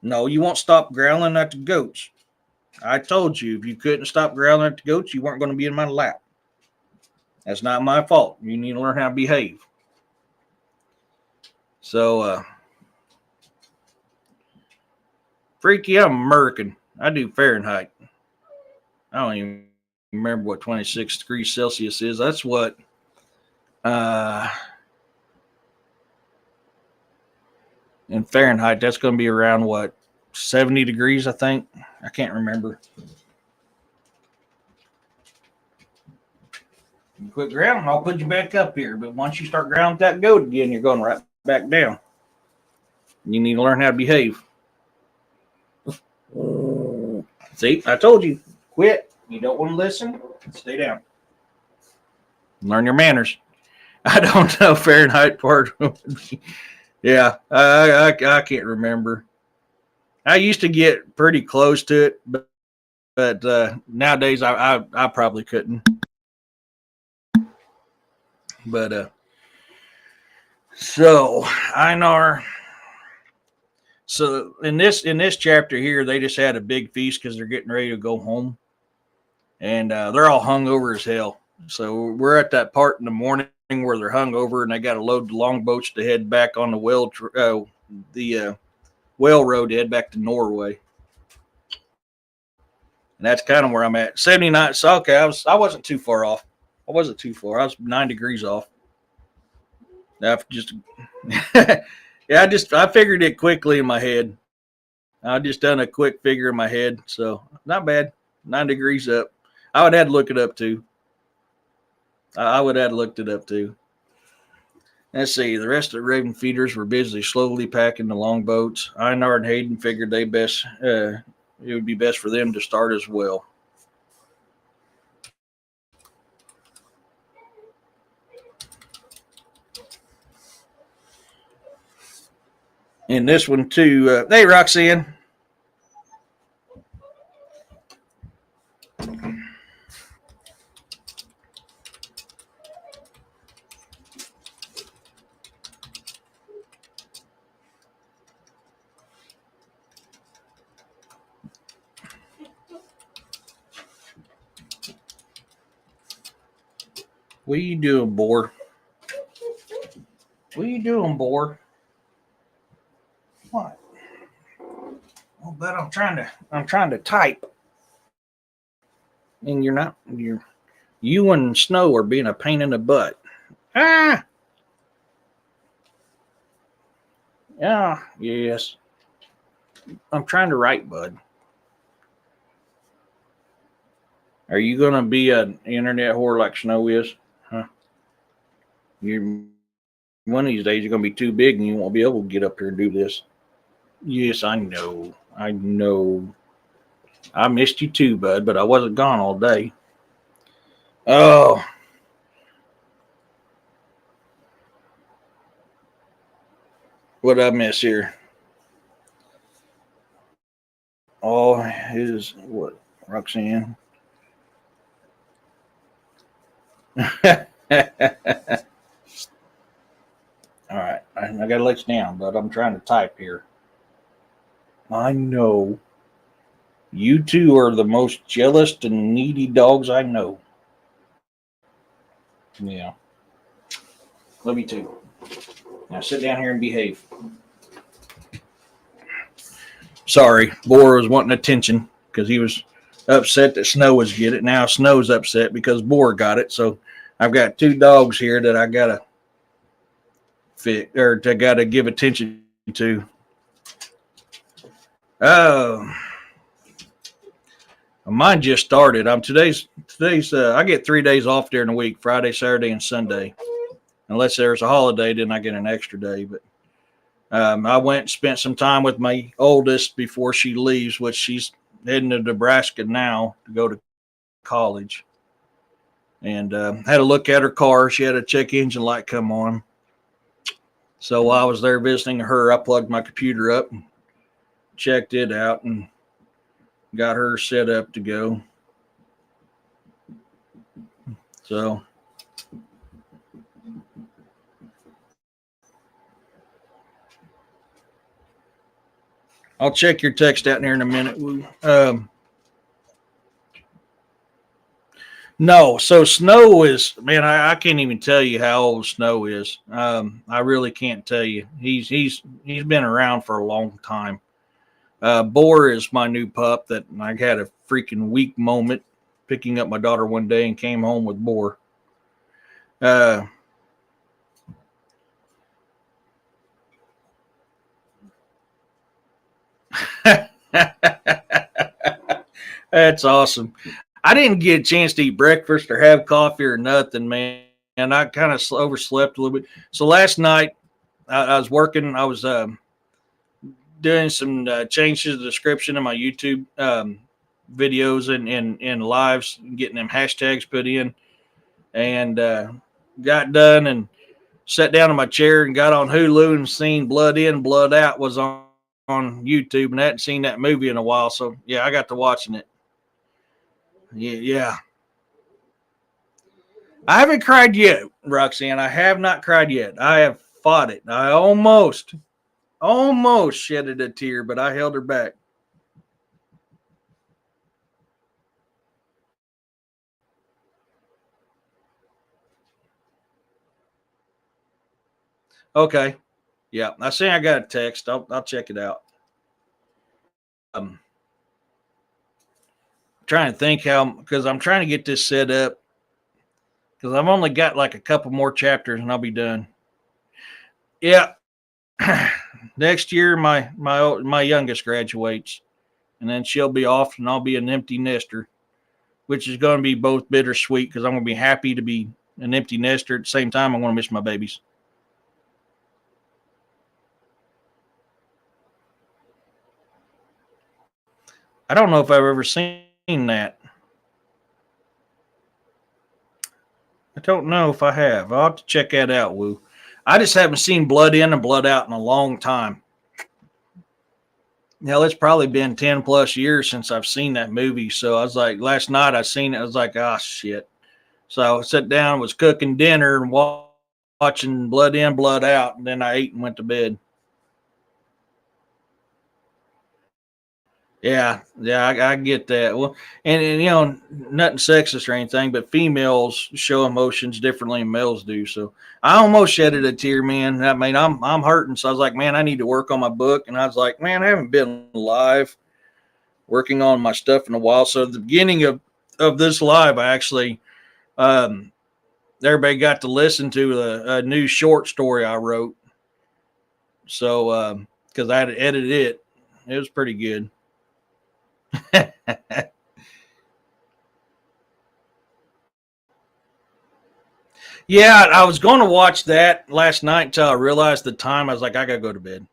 No, you won't stop growling at the goats. I told you if you couldn't stop growling at the goats, you weren't going to be in my lap. That's not my fault. You need to learn how to behave. So, Freaky, I'm American. I do Fahrenheit. I don't even remember what 26 degrees Celsius is. That's what in Fahrenheit, that's going to be around what, 70 degrees, I think. I can't remember. You quit grounding, I'll put you back up here. But once you start grounding that goat again, you're going right back down. You need to learn how to behave. See, I told you, quit. You don't want to listen, stay down. Learn your manners. I don't know Fahrenheit part. Yeah, I can't remember. I used to get pretty close to it, but nowadays I probably couldn't. But so Einar. So in this chapter here, they just had a big feast because they're getting ready to go home, and they're all hungover as hell. So we're at that part in the morning where they're hungover, and they got to load the longboats to head back on the whale road to head back to Norway. And that's kind of where I'm at. 79. So okay, I wasn't too far off. I wasn't too far. I was 9 degrees off. After just yeah, I figured it quickly in my head. I just done a quick figure in my head, so not bad. 9 degrees up. I would have to look it up too. I would have looked it up too. Let's see. The rest of the Raven feeders were busy slowly packing the longboats. Einar and Hayden figured it would be best for them to start as well. And this one too. Hey, Roxanne. What you doing, Boar? What you doing, Boar? What? Oh, but I'm trying to type. And you and Snow are being a pain in the butt. Ah! Yeah, yes. I'm trying to write, bud. Are you gonna be an internet whore like Snow is? Huh? You one of these days you're gonna be too big and you won't be able to get up here and do this. Yes, I know. I know. I missed you too, bud, but I wasn't gone all day. Oh. What I miss here? Oh, is what? Roxanne. All right. I got to let you down, but I'm trying to type here. I know. You two are the most jealous and needy dogs I know. Yeah. Love you too. Now sit down here and behave. Sorry, Boar was wanting attention because he was upset that Snow was get it. Now Snow's upset because Boar got it. So I've got two dogs here that I gotta fit or to gotta give attention to. Oh, mine just started. Today's. I get 3 days off during the week: Friday, Saturday, and Sunday. Unless there's a holiday, then I get an extra day. But I went and spent some time with my oldest before she leaves, which she's heading to Nebraska now to go to college. And had a look at her car. She had a check engine light come on. So while I was there visiting her, I plugged my computer up and checked it out and got her set up to go. So I'll check your text out here in a minute. No, so Snow is, man, I can't even tell you how old Snow is. I really can't tell you. He's been around for a long time. Boar is my new pup that I had a freaking weak moment picking up my daughter one day and came home with Boar. That's awesome. I didn't get a chance to eat breakfast or have coffee or nothing, man. And I kind of overslept a little bit. So last night I was working. I was doing some change to the description of my YouTube videos and lives, getting them hashtags put in, and got done and sat down in my chair and got on Hulu and seen Blood In, Blood Out was on YouTube, and I hadn't seen that movie in a while. So yeah, I got to watching it. Yeah. I haven't cried yet, Roxanne. I have not cried yet. I have fought it. I almost shedded a tear, but I held her back. Okay. Yeah. I see I got a text. I'll check it out. Trying to think how, because I'm trying to get this set up because I've only got like a couple more chapters and I'll be done. Yeah. Next year, my youngest graduates, and then she'll be off, and I'll be an empty nester, which is going to be both bittersweet because I'm going to be happy to be an empty nester at the same time. I'm going to miss my babies. I don't know if I've ever seen that. I don't know if I have. I'll have to check that out, Woo. I just haven't seen Blood In and Blood Out in a long time. Hell, it's probably been 10 plus years since I've seen that movie. So I was like, last night I seen it. I was like, ah, shit. So I sat down, was cooking dinner and watching Blood In, Blood Out. And then I ate and went to bed. Yeah, yeah, I get that. Well, and you know, nothing sexist or anything, but females show emotions differently than males do. So I almost shedded a tear, man. I mean, I'm hurting. So I was like, man, I need to work on my book. And I was like, man, I haven't been live working on my stuff in a while. So at the beginning of this live, I actually um, everybody got to listen to a new short story I wrote. So because I had to edit it, it was pretty good. Yeah, I was going to watch that last night until I realized the time. I was like, I gotta go to bed.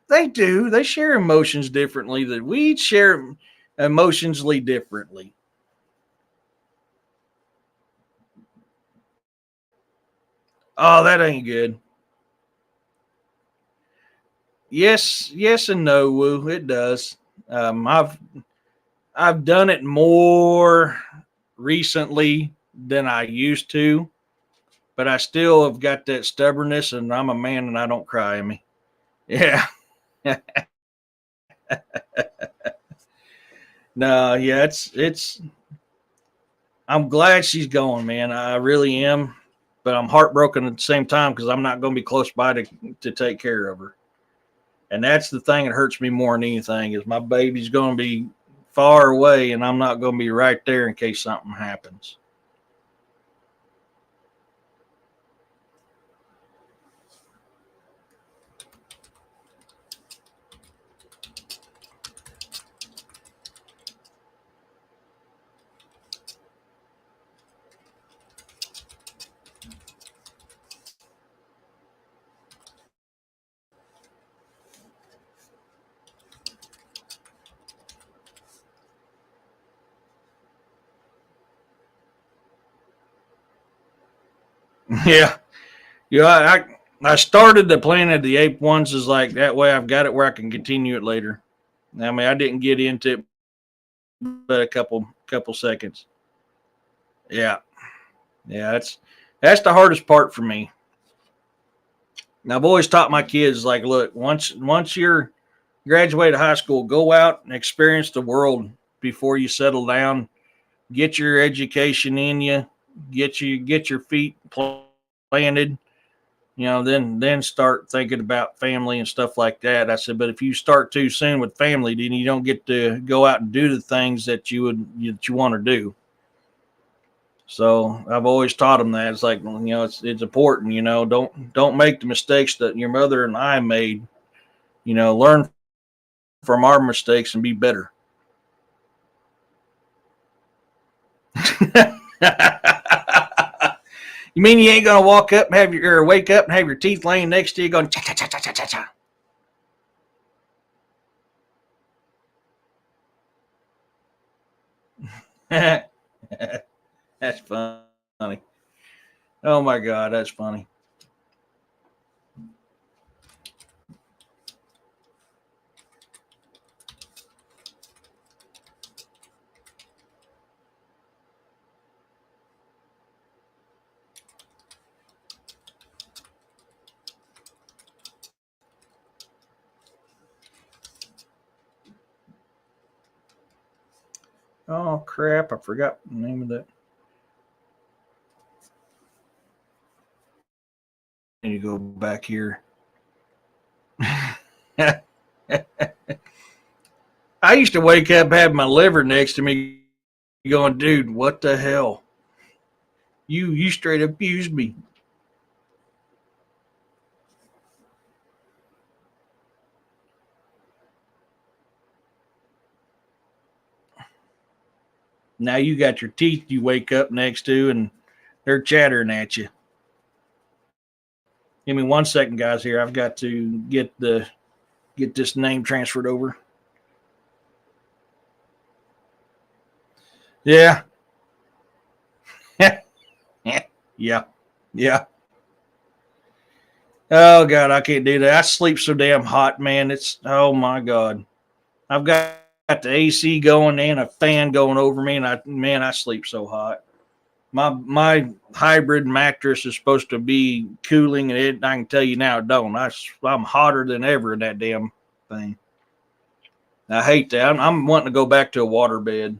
They do. They share emotions differently. That we each share emotionally differently. Oh, that ain't good. Yes, yes, and no. Woo, it does. I've done it more recently than I used to, but I still have got that stubbornness, and I'm a man, and I don't cry. I mean, yeah. No, yeah, it's. I'm glad she's going, man. I really am, but I'm heartbroken at the same time because I'm not going to be close by to take care of her, and that's the thing that hurts me more than anything is my baby's going to be far away, and I'm not going to be right there in case something happens. Yeah, yeah. I started the Planet of the Ape ones is like that way. I've got it where I can continue it later. I mean, I didn't get into it but a couple seconds. Yeah, yeah. That's the hardest part for me. Now, I've always taught my kids like, look, once you're graduate high school, go out and experience the world before you settle down. Get your education in you. Get your feet planted. You know, then start thinking about family and stuff like that. I said, but if you start too soon with family, then you don't get to go out and do the things that you want to do. So I've always taught them that it's like it's important. Don't make the mistakes that your mother and I made. Learn from our mistakes and be better. You mean you ain't gonna walk up and wake up and have your teeth laying next to you going cha cha cha cha cha cha cha? That's funny. Oh my god, that's funny. Oh crap! I forgot the name of that. I need to go back here. I used to wake up having my liver next to me, going, "Dude, what the hell? You straight up abused me." Now you got your teeth you wake up next to, and they're chattering at you. Give me 1 second, guys. Here, I've got to get this name transferred over. Yeah, yeah, yeah. Oh god, I can't do that. I sleep so damn hot, man. It's oh my god. I've got the AC going and a fan going over me, and I sleep so hot. My hybrid mattress is supposed to be cooling, and I can tell you now it don't. I'm hotter than ever in that damn thing. I hate that. I'm wanting to go back to a water bed.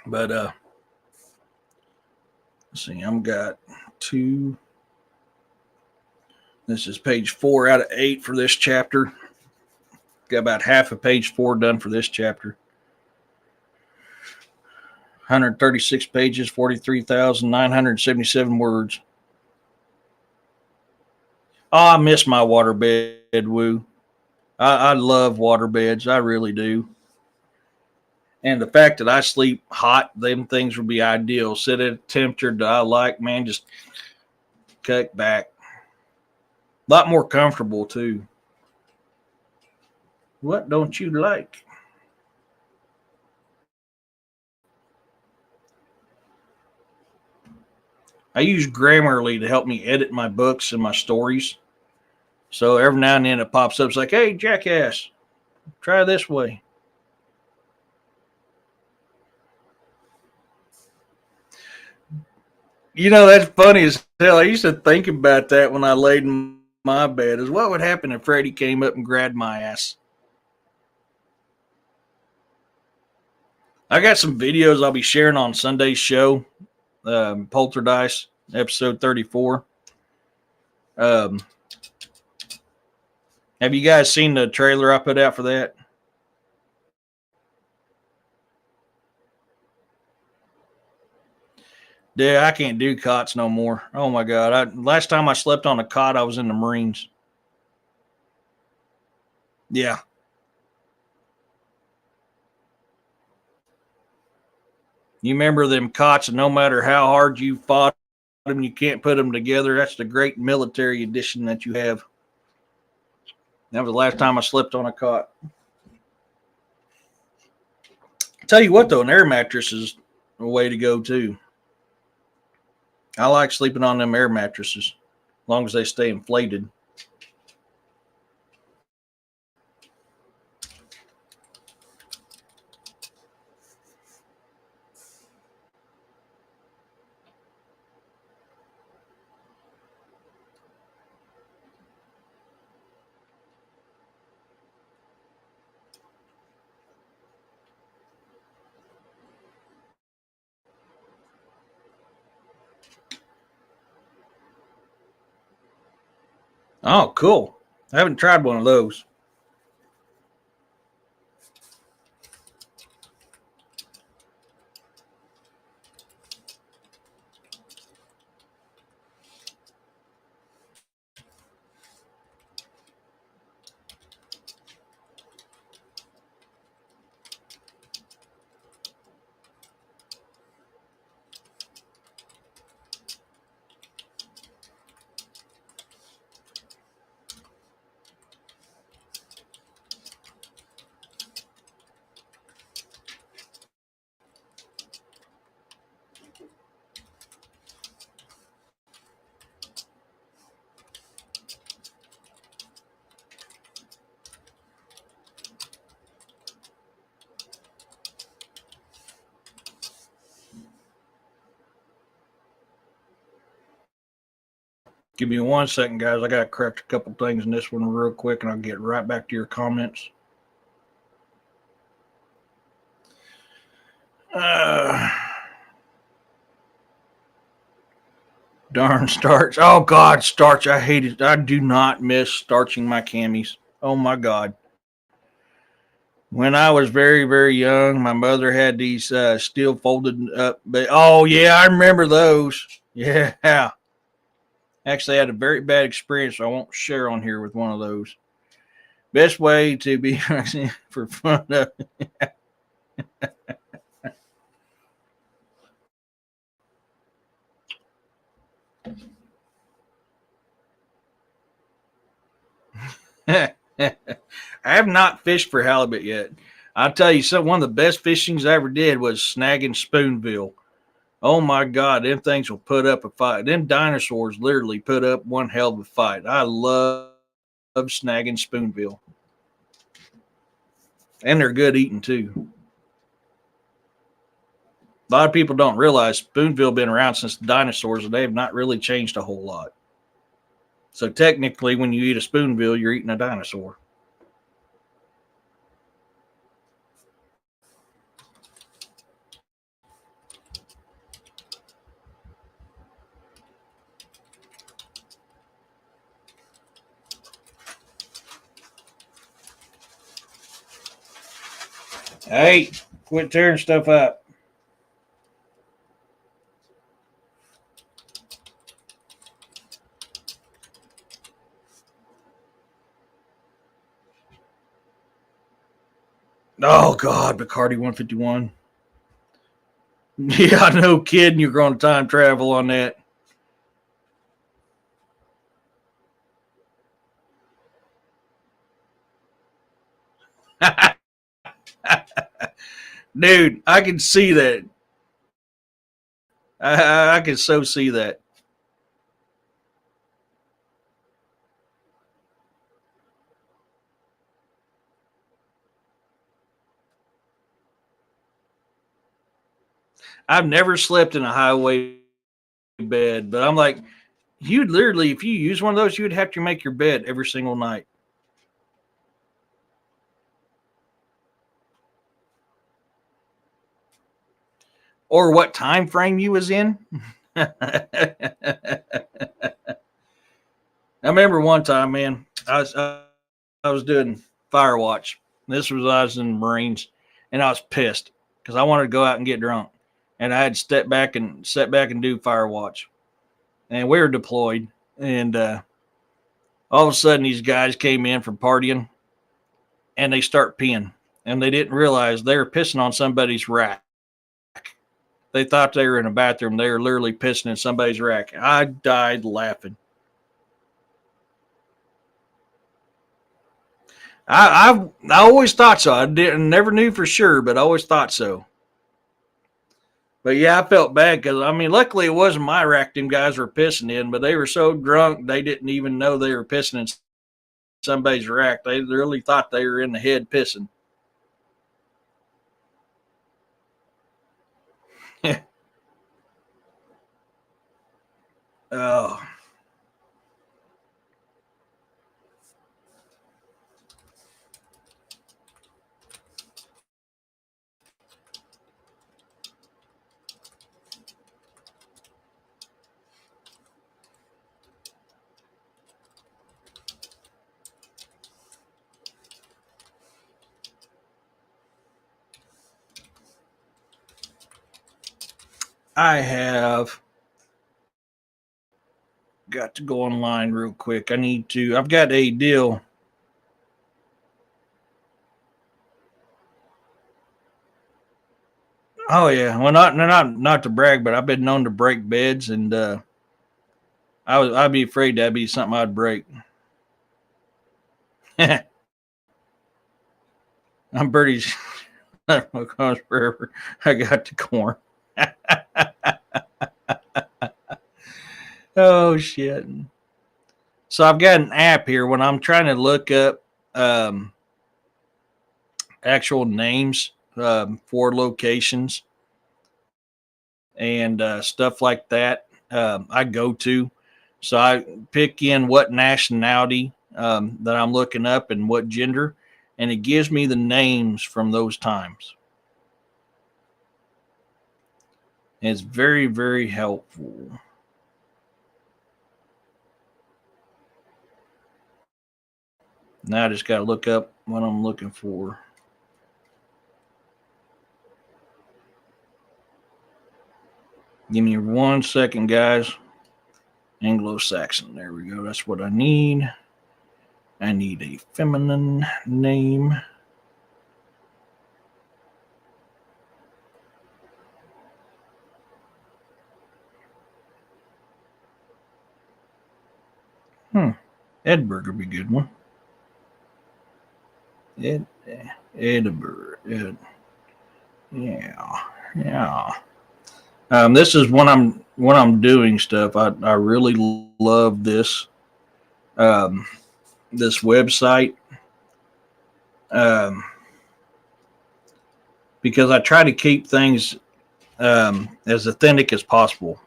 But let's see, I'm got two. This is page 4 out of 8 for this chapter. Got about half of page 4 done for this chapter. 136 pages, 43,977 words. Oh, I miss my waterbed, Woo. I love waterbeds. I really do. And the fact that I sleep hot, them things would be ideal. Sit at a temperature that I like, man, just cut back. A lot more comfortable, too. What don't you like? I use Grammarly to help me edit my books and my stories. So every now and then it pops up. It's like, hey, jackass, try this way. You know, that's funny as hell. I used to think about that when I laid in my bed, is what would happen if Freddie came up and grabbed my ass. I got some videos I'll be sharing on Sunday's show, Poltergeist, episode 34. Have you guys seen the trailer I put out for that? Dude, I can't do cots no more. Oh my God. Last time I slept on a cot, I was in the Marines. Yeah. You remember them cots, and no matter how hard you fought them, you can't put them together. That's the great military edition that you have. That was the last time I slept on a cot. Tell you what, though, an air mattress is a way to go, too. I like sleeping on them air mattresses, as long as they stay inflated. Oh, cool. I haven't tried one of those. Give me 1 second, guys. I got to correct a couple things in this one real quick, and I'll get right back to your comments. Darn starch. Oh, God, starch. I hate it. I do not miss starching my camis. Oh, my God. When I was very, very young, my mother had these steel folded up. But oh, yeah, I remember those. Yeah. Actually, I had a very bad experience, so I won't share on here with one of those. Best way to be for fun. I have not fished for halibut yet. I'll tell you, one of the best fishings I ever did was snagging spoonbill. Oh my God, them things will put up a fight. Them dinosaurs literally put up one hell of a fight. I love snagging spoonbill. And they're good eating too. A lot of people don't realize spoonbill been around since the dinosaurs and they have not really changed a whole lot. So technically, when you eat a spoonbill, you're eating a dinosaur. Hey, quit tearing stuff up. Oh God, Bacardi 151. Yeah, no kidding. You're going to time travel on that. Dude, I can see that. I can so see that. I've never slept in a highway bed, but I'm like, you'd literally, if you use one of those, you would have to make your bed every single night. Or what time frame you was in. I remember one time, man, I was doing fire watch. This was I was in the Marines, and I was pissed because I wanted to go out and get drunk, and I had to step back and do fire watch. And we were deployed, and all of a sudden these guys came in from partying, and they start peeing, and they didn't realize they were pissing on somebody's rack. They thought they were in a bathroom. They were literally pissing in somebody's rack. I died laughing. I always thought so. I didn't never knew for sure, but I always thought so. But yeah, I felt bad because I mean, luckily it wasn't my rack. Them guys were pissing in, but they were so drunk they didn't even know they were pissing in somebody's rack. They really thought they were in the head pissing. Oh, I have got to go online real quick. I need to. I've got a deal. Oh yeah, well not to brag, but I've been known to break beds, and I'd be afraid that'd be something I'd break. I'm pretty. Forever. I got the corn. Oh shit! So I've got an app here when I'm trying to look up um, actual names for locations and stuff like that. I go to. So I pick in what nationality that I'm looking up and what gender, and it gives me the names from those times. And it's very, very helpful. Now I just got to look up what I'm looking for. Give me 1 second, guys. Anglo-Saxon. There we go. That's what I need. I need a feminine name. Edinburgh would be a good one. Edinburgh. Yeah. This is when I'm doing stuff. I really love this this website because I try to keep things as authentic as possible.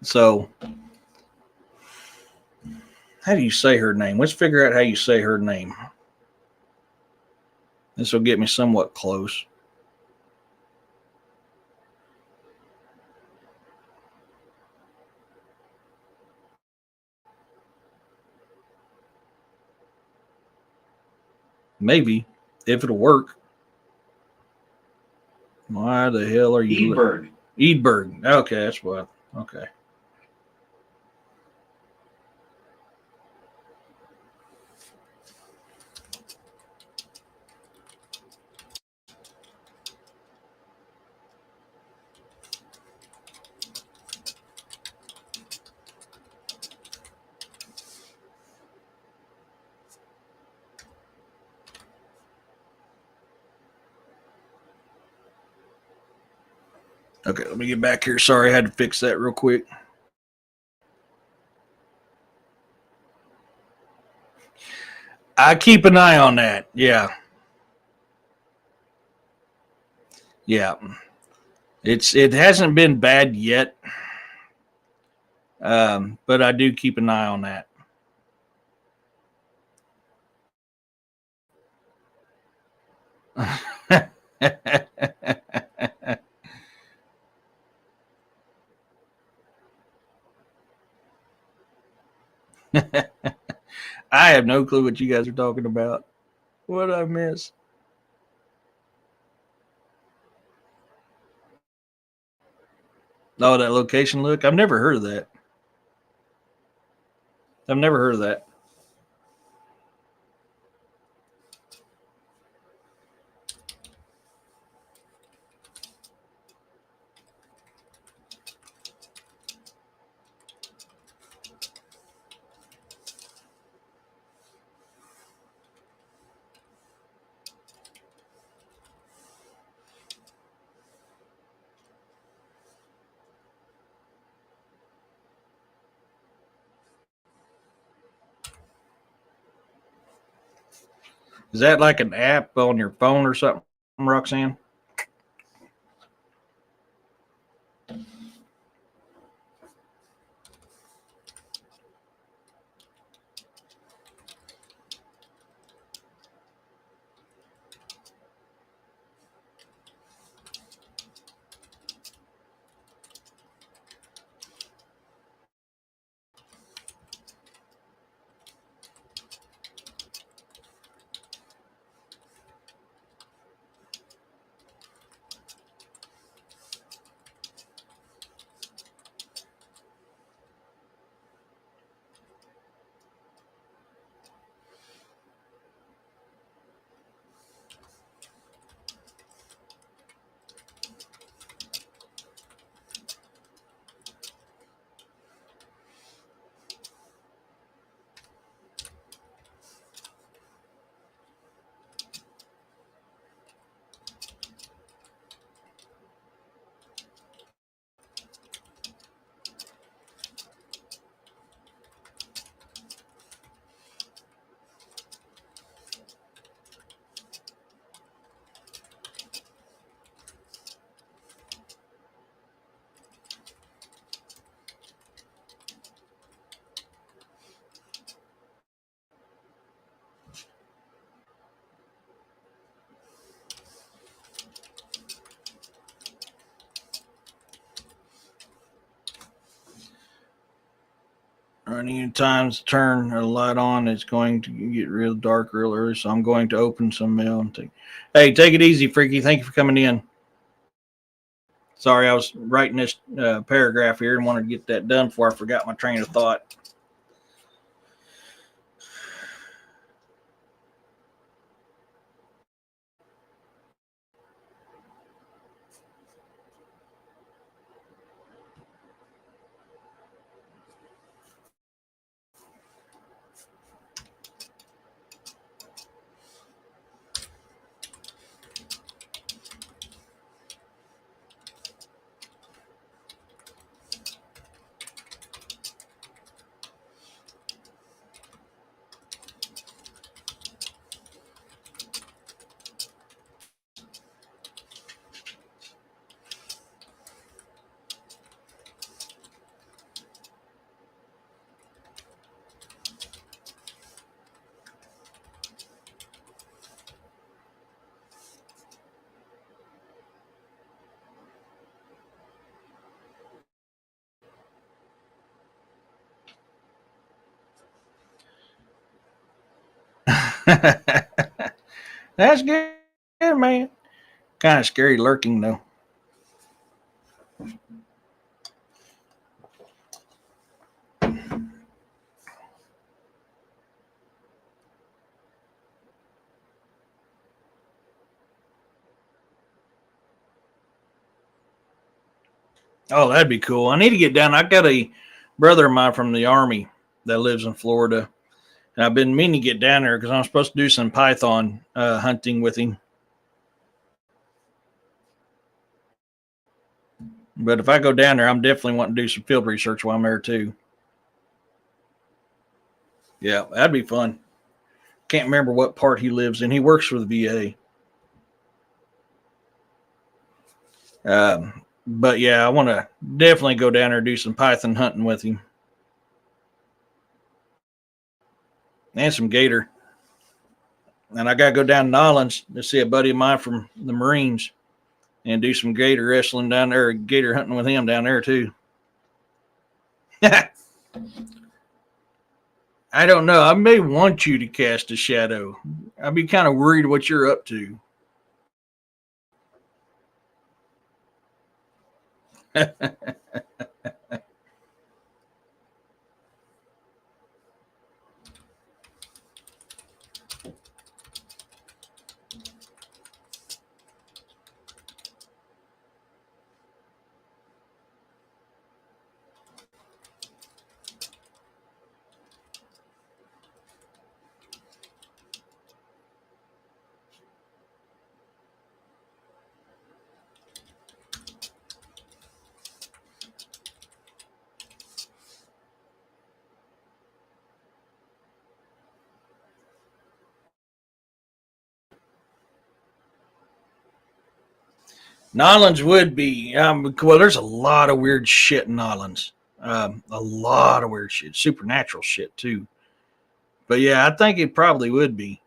So, how do you say her name? Let's figure out how you say her name. This will get me somewhat close. Maybe, if it'll work. Why the hell are you? Edberg. Edberg. Okay, that's what. Okay. Okay, let me get back here. Sorry, I had to fix that real quick. I keep an eye on that. Yeah. Yeah. It hasn't been bad yet. But I do keep an eye on that. I have no clue what you guys are talking about. What I miss? Oh, that location look. I've never heard of that. I've never heard of that. Is that like an app on your phone or something, Roxanne? Running times to turn a light on, it's going to get real dark real early. So I'm going to open some mail and take. Hey, take it easy, Freaky. Thank you for coming in. Sorry, I was writing this paragraph here and wanted to get that done before I forgot my train of thought. That's good, man. Kind of scary lurking, though. Oh, that'd be cool. I need to get down. I got a brother of mine from the Army that lives in Florida. And I've been meaning to get down there because I'm supposed to do some python hunting with him. But if I go down there, I'm definitely wanting to do some field research while I'm there too. Yeah, that'd be fun. Can't remember what part he lives in. He works for the VA. But yeah, I want to definitely go down there and do some python hunting with him. And some gator. And I got to go down to Nolens to see a buddy of mine from the Marines and do some gator wrestling down there, gator hunting with him down there too. I don't know. I may want you to cast a shadow. I'd be kind of worried what you're up to. Nolens would be. Well, there's a lot of weird shit in Nolens. A lot of weird shit, supernatural shit too. But yeah, I think it probably would be.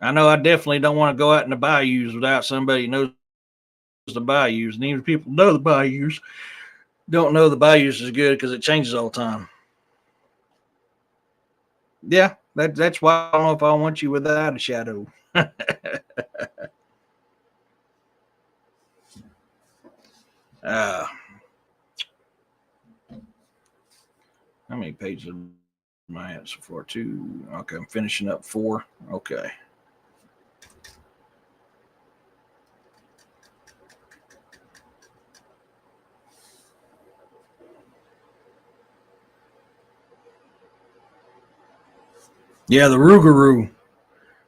I know I definitely don't want to go out in the bayous without somebody who knows the bayous. And even people know the bayous don't know the bayous is good because it changes all the time. Yeah, that's why I don't know if I want you without a shadow. How many pages am I at so far? 2. Okay, I'm finishing up 4. Okay. Yeah, the Rougarou.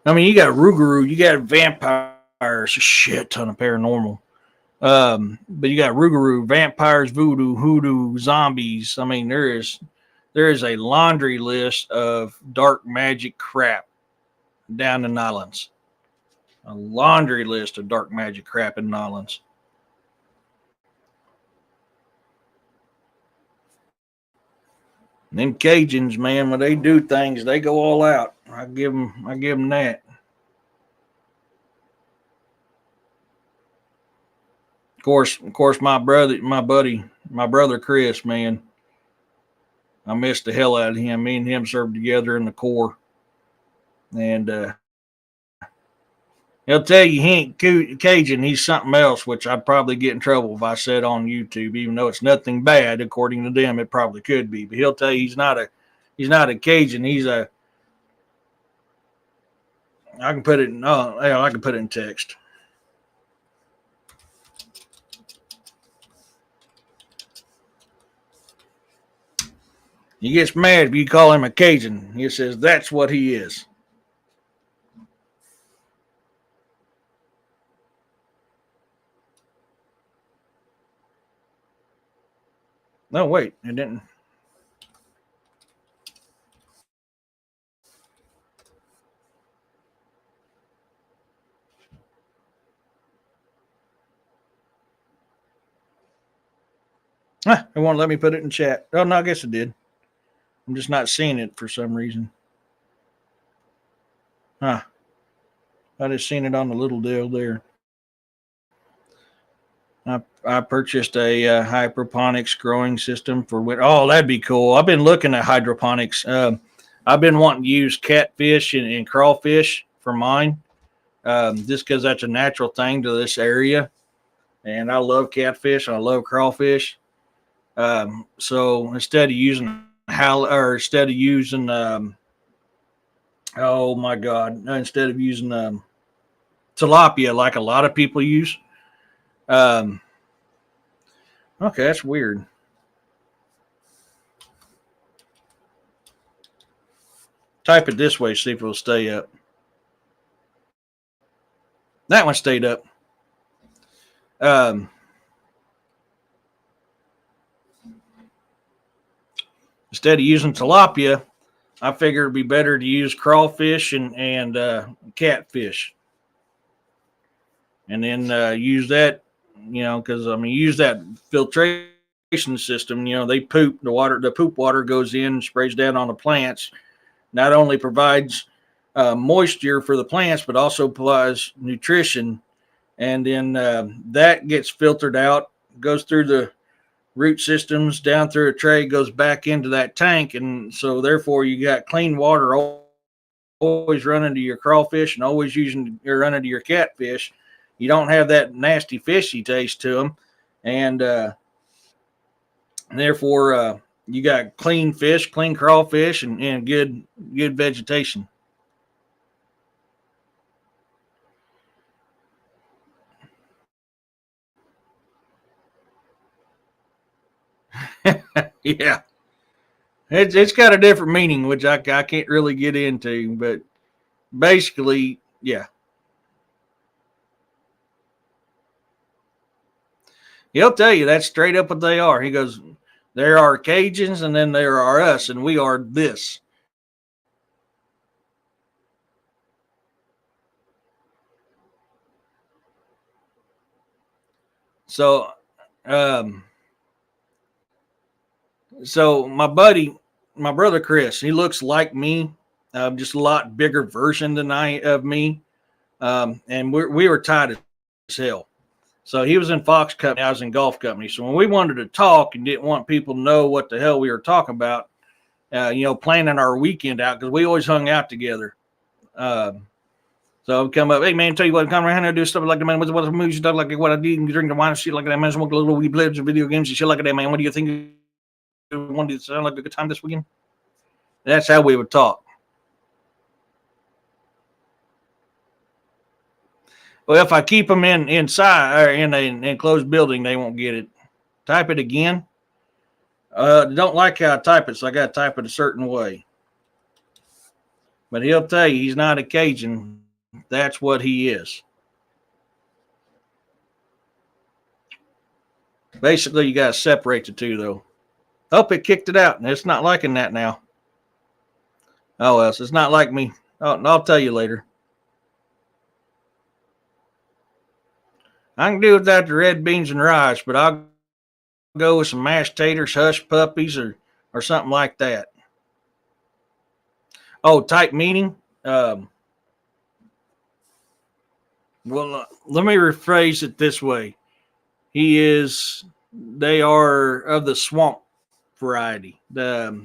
I mean, you got Rougarou, you got vampires, a shit ton of paranormal. But you got Rougarou, vampires, voodoo, hoodoo, zombies. I mean, there is a laundry list of dark magic crap down in Nolens. A laundry list of dark magic crap in Nolens. Them Cajuns, man, when they do things, they go all out. I give them that. Of course, my brother Chris, man, I missed the hell out of him. Me and him served together in the Corps, and he'll tell you he ain't Cajun. He's something else, which I'd probably get in trouble if I said on YouTube, even though it's nothing bad. According to them, it probably could be. But he'll tell you he's not a Cajun. He's a. I can put it in. Oh, I can put it in text. He gets mad if you call him a Cajun. He says that's what he is. No, wait, it didn't. It won't let me put it in chat. Oh, no, I guess it did. I'm just not seeing it for some reason. I just seen it on the little deal there. I purchased a hydroponics growing system for winter. Oh, that'd be cool. I've been looking at hydroponics. I've been wanting to use catfish and crawfish for mine, just because that's a natural thing to this area. And I love catfish. And I love crawfish. So instead of using oh my God, instead of using tilapia like a lot of people use. Um, okay, that's weird. Type it this way, see if it'll stay up. That one stayed up. Um, Instead of using tilapia, I figured it'd be better to use crawfish and catfish, and then use that, because use that filtration system. They poop the poop water goes in, sprays down on the plants. Not only provides moisture for the plants, but also provides nutrition, and then that gets filtered out, goes through the root systems down through a tray, goes back into that tank, and so therefore you got clean water always running to your crawfish and always running to your catfish. You don't have that nasty fishy taste to them, and therefore you got clean fish, clean crawfish, and good vegetation. Yeah. It's got a different meaning, which I can't really get into, but basically, yeah. He'll tell you that's straight up what they are. He goes, there are Cajuns, and then there are us, and we are this. So, um, so my brother Chris, he looks like me, just a lot bigger version than of me, and we were tight as hell. So he was in Fox Company, I was in Golf Company. So when we wanted to talk and didn't want people to know what the hell we were talking about, planning our weekend out, because we always hung out together. So I'd come up, hey man, tell you what, come around here and do stuff like that, man. What the movies you talk like what I did and drink the wine and shit like that, man. Smoke a little weed, play some video games and shit like that, man. What do you think? Want to sound like a good time this weekend? That's how we would talk. Well, if I keep them inside or in an enclosed building, they won't get it. Type it again. Don't like how I type it, so I got to type it a certain way. But he'll tell you he's not a Cajun. That's what he is. Basically, you got to separate the two, though. Oh, it kicked it out. It's not liking that now. Oh, well, it's not like me. Oh, I'll tell you later. I can do without the red beans and rice, but I'll go with some mashed taters, hush puppies, or something like that. Oh, type meaning? Well, let me rephrase it this way. They are of the swamp variety. They are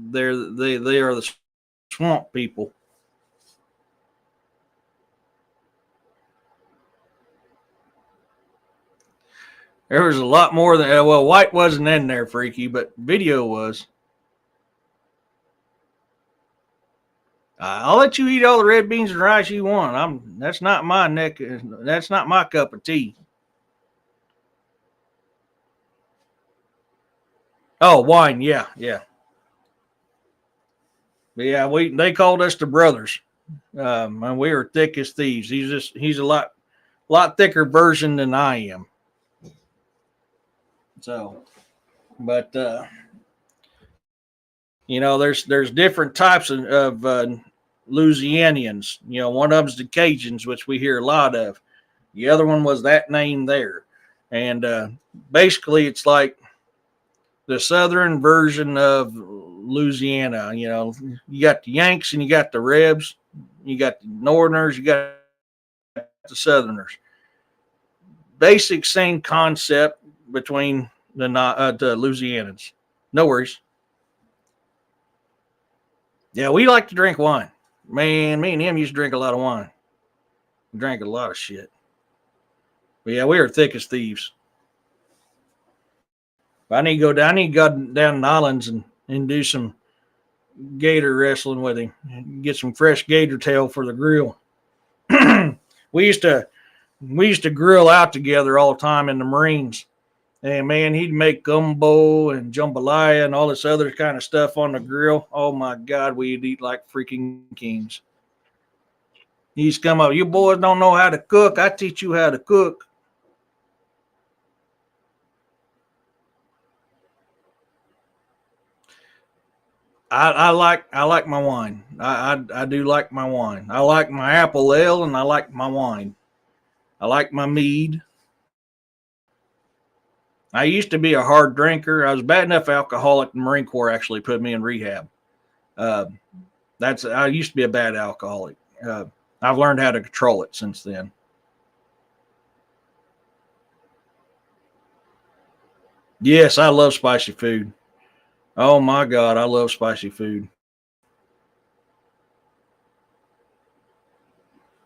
the swamp people. There was a lot more than white wasn't in there, freaky, but video was. I'll let you eat all the red beans and rice you want. That's not my neck. That's not my cup of tea. Oh, wine, yeah. But yeah, they called us the brothers, and we were thick as thieves. He's a lot thicker version than I am. So, but there's different types of Louisianians. One of them's the Cajuns, which we hear a lot of. The other one was that name there, and basically it's like the southern version of Louisiana. You got the Yanks and you got the Rebs, you got the Northerners, you got the Southerners. Basic same concept between the Louisianans. No worries. Yeah, we like to drink wine. Man, me and him used to drink a lot of wine. We drank a lot of shit. But yeah, we were thick as thieves. But I need to go down. I need to go down the islands and do some gator wrestling with him. Get some fresh gator tail for the grill. we used to grill out together all the time in the Marines. And man, he'd make gumbo and jambalaya and all this other kind of stuff on the grill. Oh my God, we'd eat like freaking kings. He used to come up, you boys don't know how to cook. I teach you how to cook. I like my wine. I do like my wine. I like my apple ale and I like my wine. I like my mead. I used to be a hard drinker. I was bad enough alcoholic. The Marine Corps actually put me in rehab. Uh, I used to be a bad alcoholic. I've learned how to control it since then. Yes, I love spicy food. Oh my God, I love spicy food.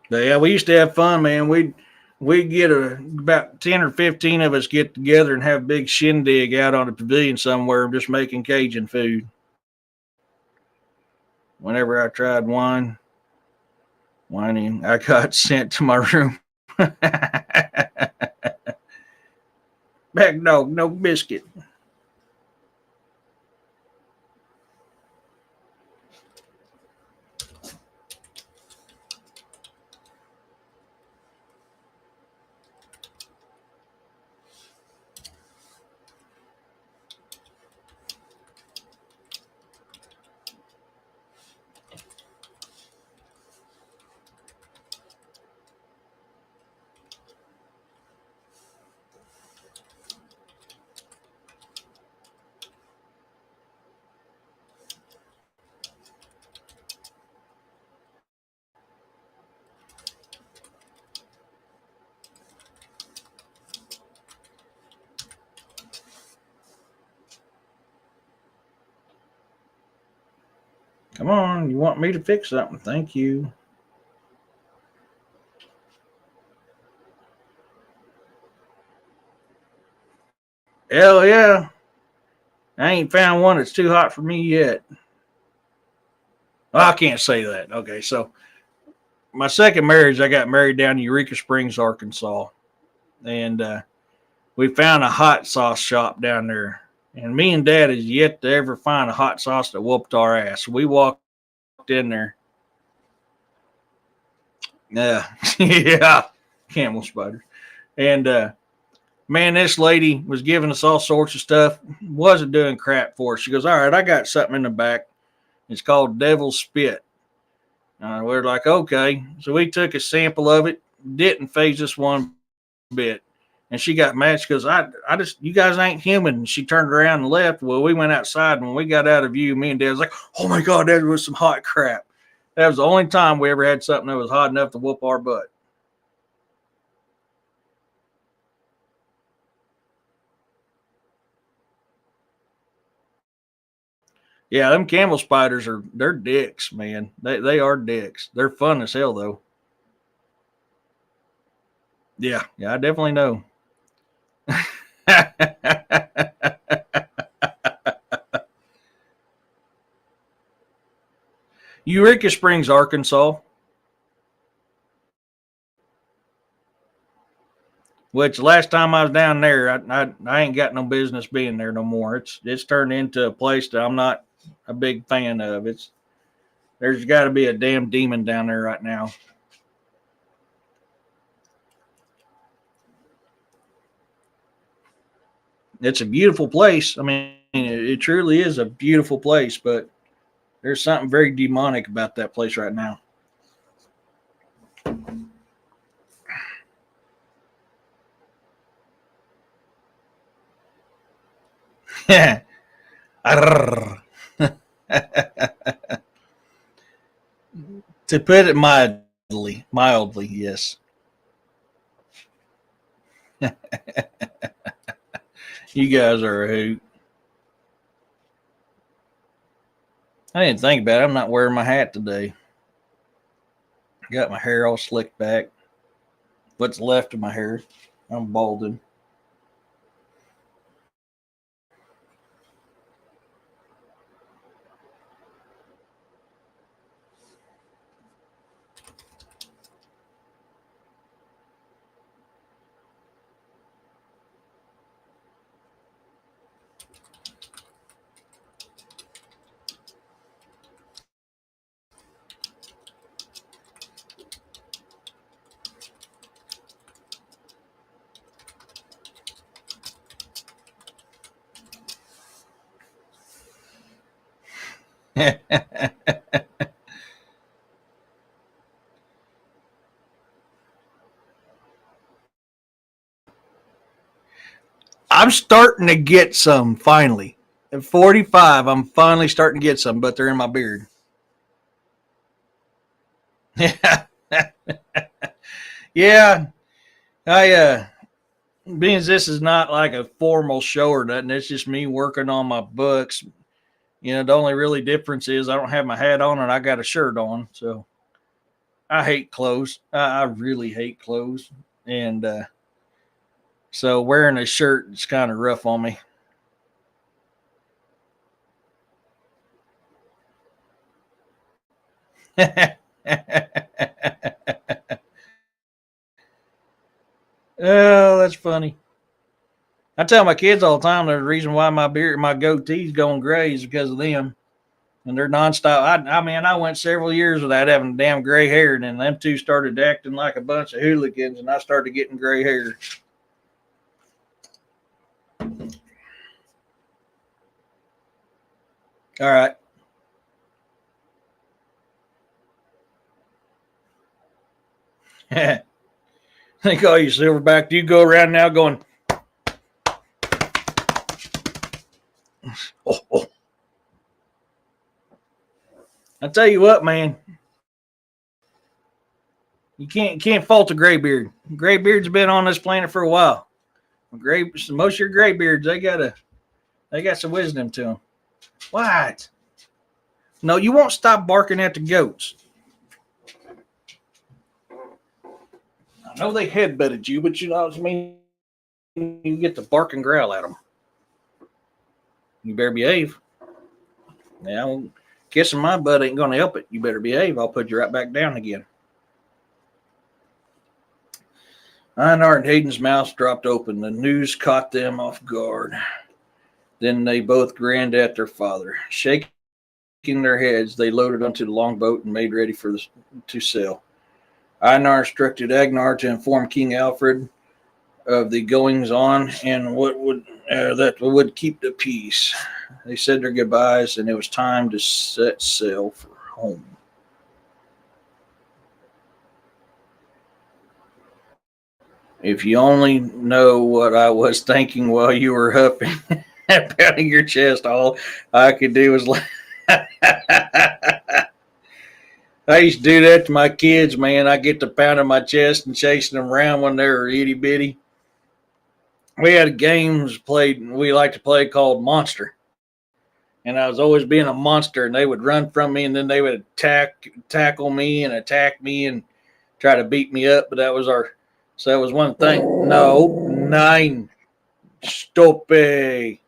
But yeah, we used to have fun, man. We'd get about 10 or 15 of us get together and have a big shindig out on a pavilion somewhere, just making Cajun food. Whenever I tried whining, I got sent to my room. Back dog, no biscuit. Come on, you want me to fix something? Thank you. Hell yeah. I ain't found one that's too hot for me yet. Well, I can't say that. Okay, so my second marriage, I got married down in Eureka Springs, Arkansas. And we found a hot sauce shop down there. And me and Dad is yet to ever find a hot sauce that whooped our ass. We walked in there. Yeah, yeah, camel spider. And man, this lady was giving us all sorts of stuff. Wasn't doing crap for us. She goes, "All right, I got something in the back. It's called Devil's Spit." We're like, okay. So we took a sample of it. Didn't phase us one bit. And she got mad. She goes, I just, you guys ain't human. And she turned around and left. Well, we went outside. And when we got out of view, me and Dad was like, oh my God, that was some hot crap. That was the only time we ever had something that was hot enough to whoop our butt. Yeah, them camel spiders they're dicks, man. They are dicks. They're fun as hell though. Yeah, I definitely know. Eureka Springs, Arkansas. Which last time I was down there, I ain't got no business being there no more. It's turned into a place that I'm not a big fan of. There's got to be a damn demon down there right now. It's a beautiful place. I mean, it truly is a beautiful place, but there's something very demonic about that place right now. To put it mildly, yes. You guys are a hoot. I didn't think about it. I'm not wearing my hat today. Got my hair all slicked back. What's left of my hair. I'm balding. I'm starting to get some finally. At 45, I'm finally starting to get some, but they're in my beard. Yeah, I being as this is not like a formal show or nothing, it's just me working on my books. You know, the only really difference is I don't have my hat on and I got a shirt on. So I hate clothes. I really hate clothes, and so wearing a shirt is kind of rough on me. Oh, that's funny. I tell my kids all the time the reason why my goatee's going gray is because of them. And they're nonstop. I mean, I went several years without having damn gray hair, and then them two started acting like a bunch of hooligans, and I started getting gray hair. All right. I think all you silverback, do you go around now going, oh, oh. I tell you what, man, you can't fault a graybeard. Graybeard's been on this planet for a while. Most of your graybeards, they got some wisdom to them. What? No, you won't stop barking at the goats. I know they headbutted you, but you know what I mean. You get to bark and growl at them. You better behave. Now, kissing my butt ain't gonna help it. You better behave. I'll put you right back down again. Einar and Hayden's mouths dropped open. The news caught them off guard. Then they both grinned at their father. Shaking their heads, they loaded onto the longboat and made ready to sail. Einar instructed Agnar to inform King Alfred of the goings on and that would keep the peace. They said their goodbyes, and it was time to set sail for home. If you only know what I was thinking while you were huffing and pounding your chest, all I could do was I used to do that to my kids, man. I get to pounding my chest and chasing them around when they were itty bitty. We had games we like to play called Monster. And I was always being a monster, and they would run from me, and then they would tackle me and attack me and try to beat me up. But that was one thing. No, 9. Stoppe.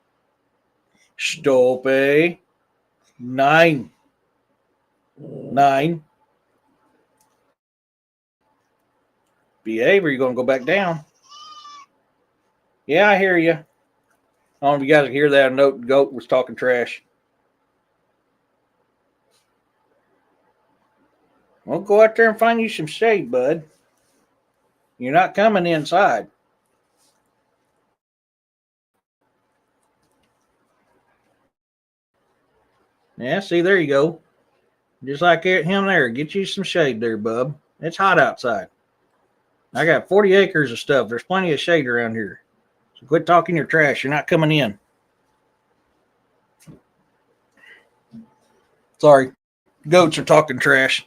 9. 9. Behave, or you're going to go back down. Yeah, I hear you. I don't know if you guys can hear that. A goat was talking trash. Well, go out there and find you some shade, bud. You're not coming inside. Yeah, see, there you go. Just like him there. Get you some shade there, bub. It's hot outside. I got 40 acres of stuff. There's plenty of shade around here. So quit talking your trash. You're not coming in. Sorry. Goats are talking trash.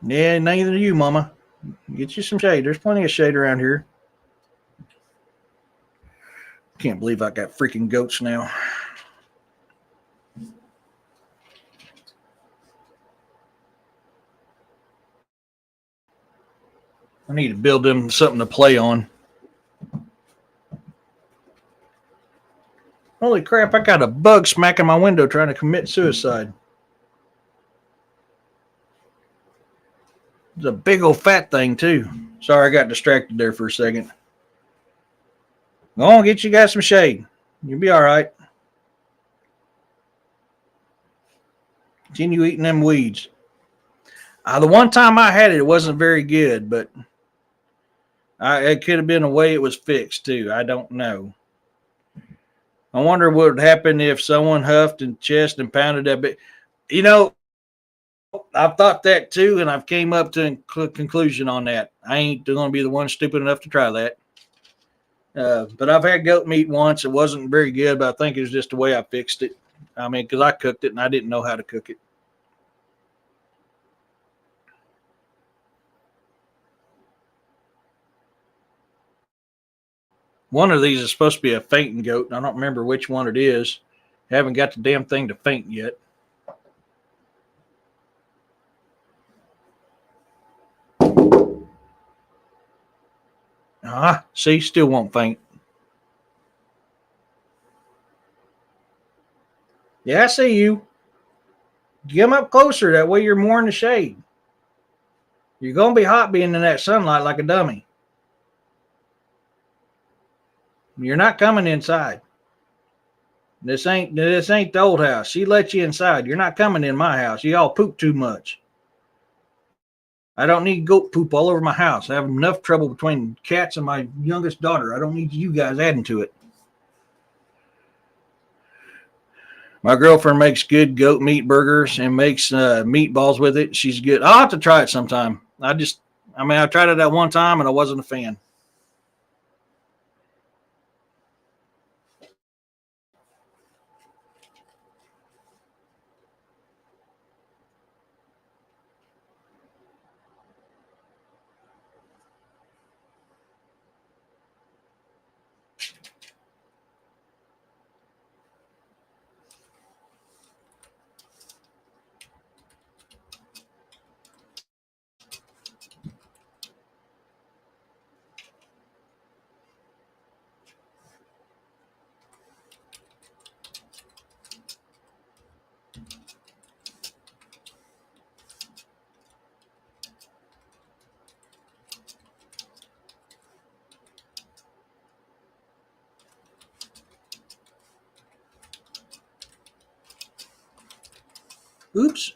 Yeah, neither do you, Mama. Get you some shade. There's plenty of shade around here. Can't believe I got freaking goats now. I need to build them something to play on. Holy crap, I got a bug smacking my window trying to commit suicide. It's a big old fat thing, too. Sorry, I got distracted there for a second. Go on, get you guys some shade. You'll be all right. Continue eating them weeds. The one time I had it, it wasn't very good, but it could have been a way it was fixed, too. I don't know. I wonder what would happen if someone huffed and chest and pounded that bit. You know, I've thought that too, and I've came up to a conclusion on that. I ain't going to be the one stupid enough to try that. But I've had goat meat once. It wasn't very good, but I think it was just the way I fixed it. I mean, because I cooked it and I didn't know how to cook it. One of these is supposed to be a fainting goat, and I don't remember which one it is. I haven't got the damn thing to faint yet. See, still won't faint. Yeah, I see you. Come up closer. That way you're more in the shade. You're going to be hot being in that sunlight like a dummy. You're not coming inside. This ain't the old house. She let you inside. You're not coming in my house. You all poop too much. I don't need goat poop all over my house. I have enough trouble between cats and my youngest daughter. I don't need you guys adding to it. My girlfriend makes good goat meat burgers and makes meatballs with it. She's good. I'll have to try it sometime. I tried it that one time and I wasn't a fan. Oops.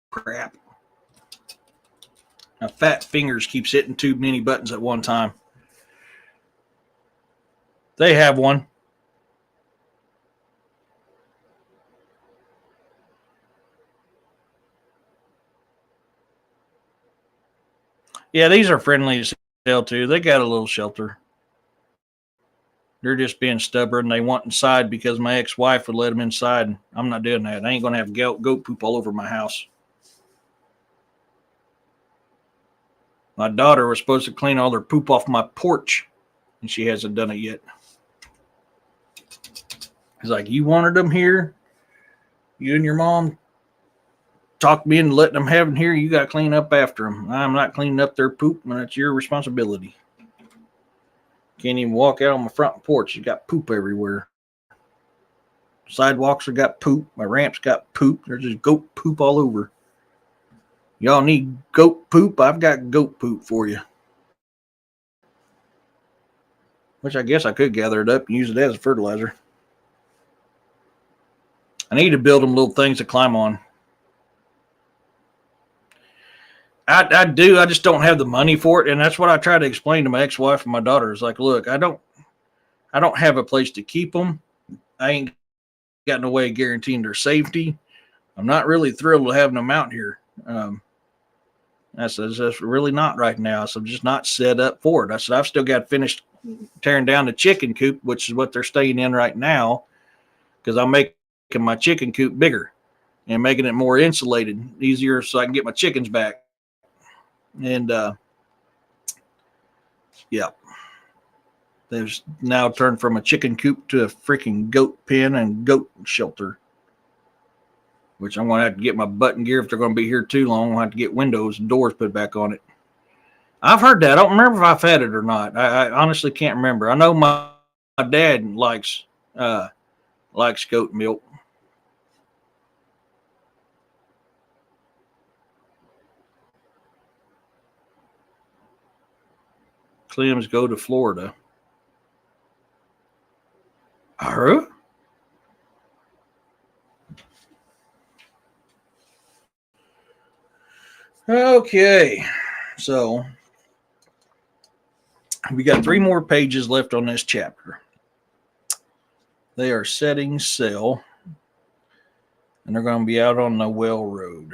Crap. My fat fingers keeps hitting too many buttons at one time. They have one. Yeah, these are friendly as hell too. They got a little shelter. They're just being stubborn. They want inside because my ex-wife would let them inside. I'm not doing that. I ain't going to have goat poop all over my house. My daughter was supposed to clean all her poop off my porch, and she hasn't done it yet. It's like, you wanted them here? You and your mom talked me into letting them have them here. You got to clean up after them. I'm not cleaning up their poop, and that's your responsibility. Can't even walk out on my front porch. You got poop everywhere. Sidewalks have got poop. My ramps got poop. There's just goat poop all over. Y'all need goat poop? I've got goat poop for you. Which I guess I could gather it up and use it as a fertilizer. I need to build them little things to climb on. I do. I just don't have the money for it, and that's what I try to explain to my ex-wife and my daughter. Is like, look, I don't have a place to keep them. I ain't got no way of guaranteeing their safety. I'm not really thrilled to having them out here. That's really not right now. So I'm just not set up for it. I said, I've still got to finish tearing down the chicken coop, which is what they're staying in right now, because I'm making my chicken coop bigger and making it more insulated, easier, so I can get my chickens back. And yeah, there's now turned from a chicken coop to a freaking goat pen and goat shelter, which I'm going to have to get my button gear if they're going to be here too long. I'll have to get windows and doors put back on it. I've heard that. I don't remember if I've had it or not. I honestly can't remember. I know my dad likes goat milk. Clem's go to Florida. Huh? Okay, so we got 3 more pages left on this chapter. They are setting sail, and they're going to be out on the Well Road.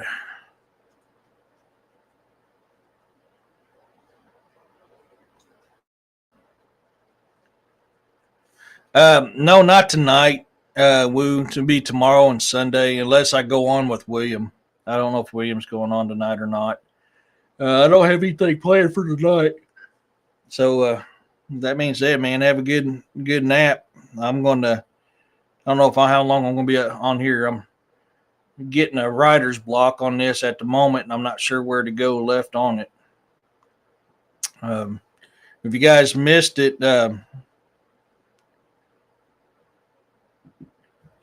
No, not tonight. To be tomorrow and Sunday, unless I go on with William. I don't know if William's going on tonight or not. I don't have anything planned for tonight. So that being said, man, have a good nap. I don't know how long I'm going to be on here. I'm getting a writer's block on this at the moment, and I'm not sure where to go left on it. If you guys missed it,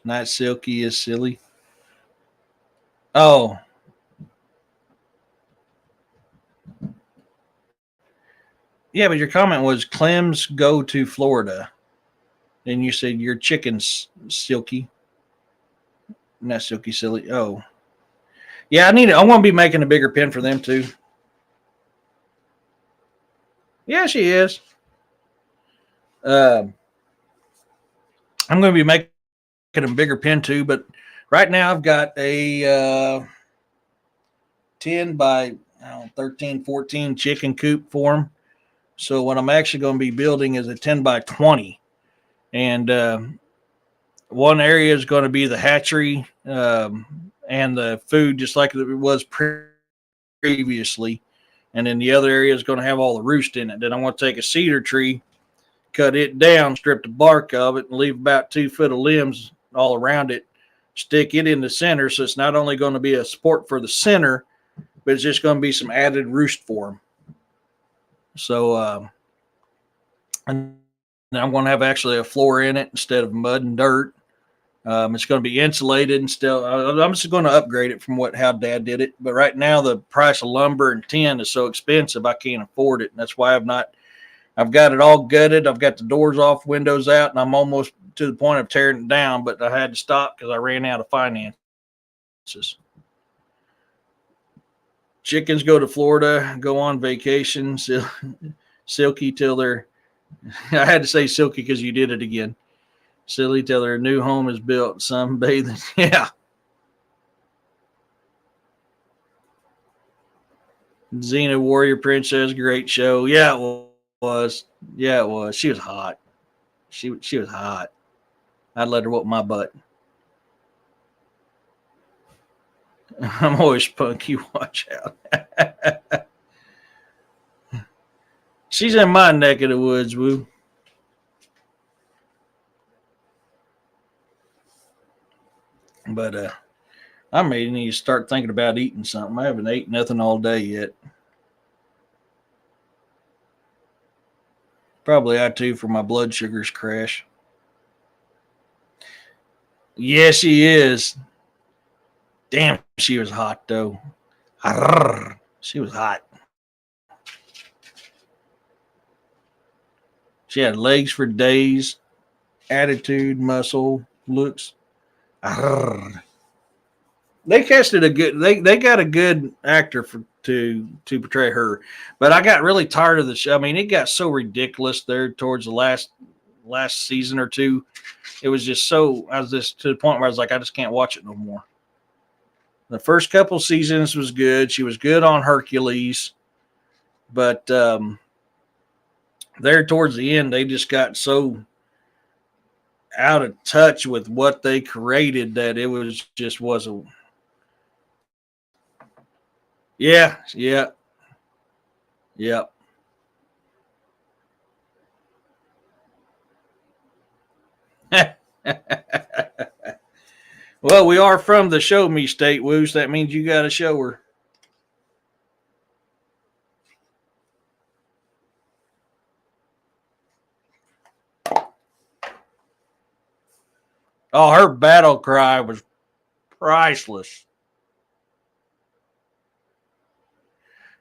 not silky is silly. Oh. Yeah, but your comment was Clem's go to Florida. And you said your chicken's silky. Not silky, silly. Oh. Yeah, I want to be making a bigger pen for them too. Yeah, she is. I'm going to be making a bigger pen too, but right now I've got a 10 by 13, 14 chicken coop for them. So what I'm actually going to be building is a 10 by 20. And one area is going to be the hatchery and the food, just like it was previously. And then the other area is going to have all the roost in it. Then I want to take a cedar tree, cut it down, strip the bark of it, and leave about 2 foot of limbs all around it, stick it in the center. So it's not only going to be a support for the center, but it's just going to be some added roost for them. So, and I'm going to have actually a floor in it instead of mud and dirt. It's going to be insulated and still. I'm just going to upgrade it from how Dad did it. But right now, the price of lumber and tin is so expensive, I can't afford it, and that's why I've got it all gutted. I've got the doors off, windows out, and I'm almost to the point of tearing it down. But I had to stop because I ran out of finances. Chickens go to Florida, go on vacation, silky till they're. I had to say silky because you did it again. Silly till their new home is built. Sunbathing. Yeah. Xena Warrior Princess, great show. Yeah, it was. Yeah, it was. She was hot. She was hot. I'd let her whoop my butt. I'm always punky. Watch out. She's in my neck of the woods, woo. But I may need to start thinking about eating something. I haven't ate nothing all day yet. Probably I too for my blood sugars crash. Yeah, she is. Damn, she was hot though. She was hot. She had legs for days, attitude, muscle, looks. They casted a good. They got a good actor to portray her. But I got really tired of the show. I mean, it got so ridiculous there towards the last season or two. It was just so, I was just to the point where I was like, I just can't watch it no more. The first couple seasons was good. She was good on Hercules, but there towards the end, they just got so out of touch with what they created that it was just wasn't. Yeah. Well, we are from the show me state, Woos. That means you got to show her. Oh, her battle cry was priceless.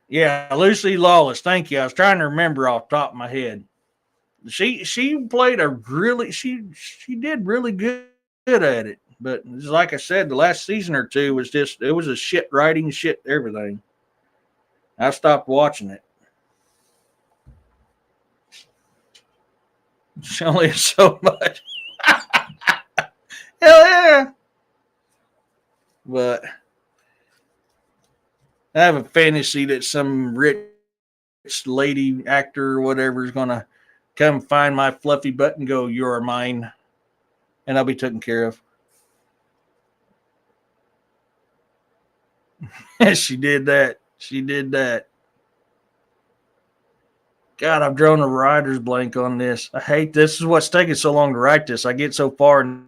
Yeah, Lucy Lawless. Thank you. I was trying to remember off the top of my head. She played a really she did really good at it. But like I said, the last season or two was just it was a shit writing, shit everything. I stopped watching it. It's only so much. Hell yeah. But I have a fantasy that some rich lady actor or whatever is going to come find my fluffy butt and go, "You're mine," and I'll be taken care of. She did that. She did that. God, I've drawn a writer's blank on this. I hate this. This is what's taking so long to write this. I get so far and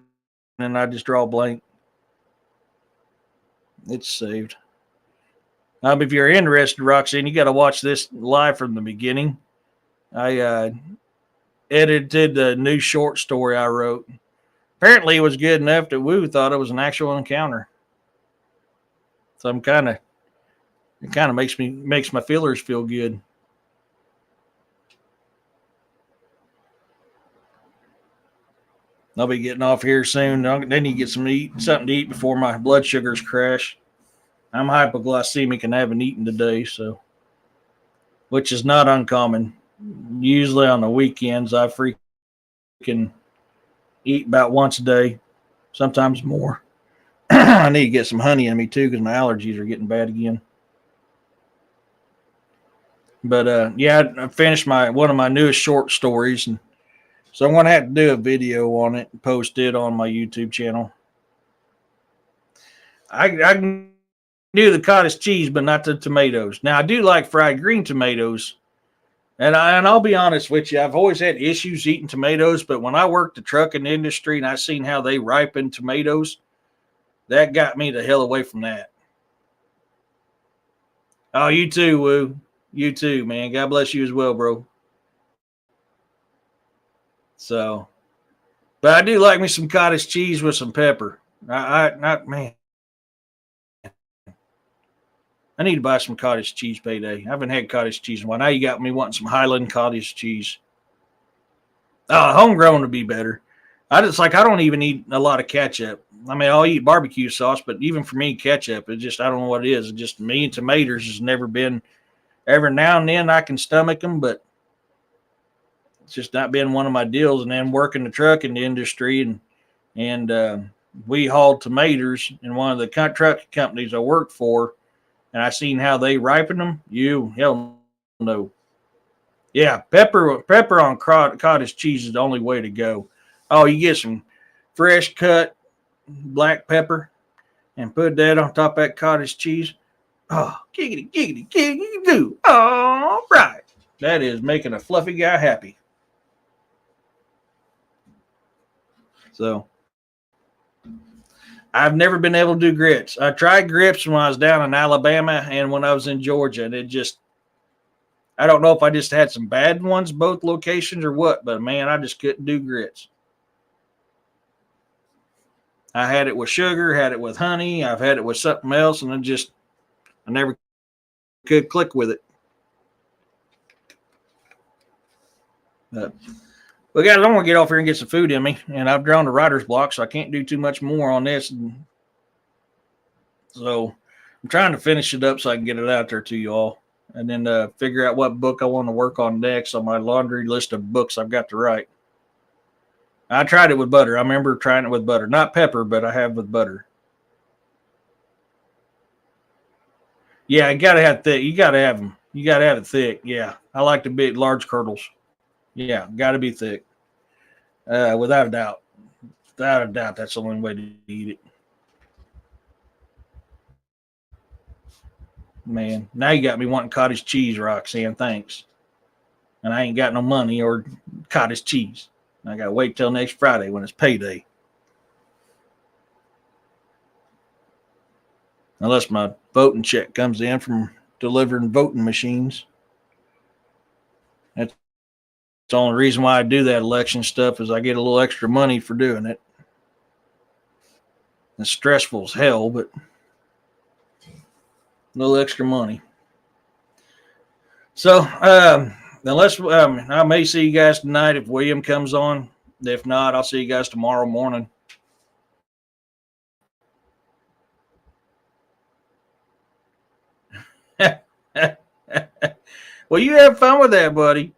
then I just draw a blank. It's saved. If you're interested, Roxanne, you got to watch this live from the beginning. I edited the new short story I wrote. Apparently, it was good enough that Woo thought it was an actual encounter. So it kind of makes my feelers feel good. I'll be getting off here soon. Then you get something to eat before my blood sugars crash. I'm hypoglycemic and haven't eaten today, so which is not uncommon. Usually on the weekends, I freaking eat about once a day, sometimes more. I need to get some honey in me too because my allergies are getting bad again. But yeah, I finished one of my newest short stories, and so I'm going to have to do a video on it and post it on my YouTube channel. I can do the cottage cheese, but not the tomatoes. Now, I do like fried green tomatoes. And I'll be honest with you, I've always had issues eating tomatoes, but when I worked the trucking industry and I seen how they ripen tomatoes, that got me the hell away from that. Oh, you too, Woo. You too, man. God bless you as well, bro. So, but I do like me some cottage cheese with some pepper. Man. I need to buy some cottage cheese payday. I haven't had cottage cheese in a while. Now you got me wanting some Highland cottage cheese. Homegrown would be better. I don't even eat a lot of ketchup. I mean, I'll eat barbecue sauce, but even for me, ketchup, I don't know what it is. It's just me and tomatoes has never been. Every now and then I can stomach them, but it's just not been one of my deals. And then working the truck in the industry and we hauled tomatoes in one of the truck companies I worked for, and I seen how they ripen them. Hell no. Yeah, pepper on cottage cheese is the only way to go. Oh, you get some fresh cut black pepper and put that on top of that cottage cheese. Oh, giggity, do. All right. That is making a fluffy guy happy. So, I've never been able to do grits. I tried grits when I was down in Alabama and when I was in Georgia, and I don't know if I just had some bad ones, both locations or what, but man, I just couldn't do grits. I had it with sugar, had it with honey, I've had it with something else, and I never could click with it. But guys, I want to get off here and get some food in me, and I've drawn the writer's block, so I can't do too much more on this. So I'm trying to finish it up so I can get it out there to you all, and then figure out what book I want to work on next on my laundry list of books I've got to write. I tried it with butter. I remember trying it with butter, not pepper, but I have with butter. Yeah, you gotta have thick. You gotta have them. You gotta have it thick. Yeah, I like the big, large kernels. Yeah, gotta be thick. Without a doubt. Without a doubt, that's the only way to eat it. Man, now you got me wanting cottage cheese, Roxanne. Thanks. And I ain't got no money or cottage cheese. I gotta wait till next Friday when it's payday. Unless my voting check comes in from delivering voting machines. That's the only reason why I do that election stuff is I get a little extra money for doing it. It's stressful as hell, but a little extra money. So, unless I may see you guys tonight if William comes on. If not, I'll see you guys tomorrow morning. Well, you have fun with that, buddy.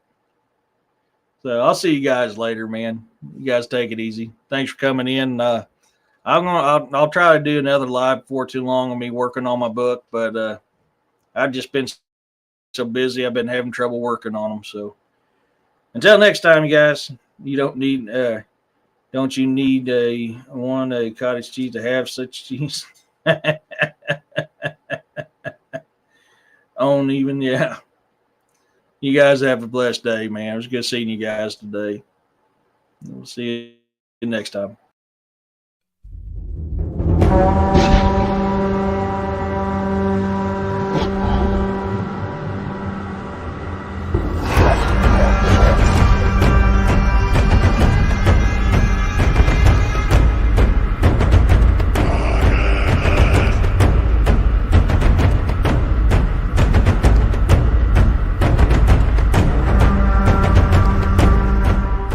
So I'll see you guys later, man. You guys take it easy. Thanks for coming in. I'll try to do another live before too long on me working on my book, but I've just been so busy. I've been having trouble working on them. So until next time, you guys, you don't you need a cottage cheese to have such cheese? On even, yeah. You guys have a blessed day, man. It was good seeing you guys today. We'll see you next time.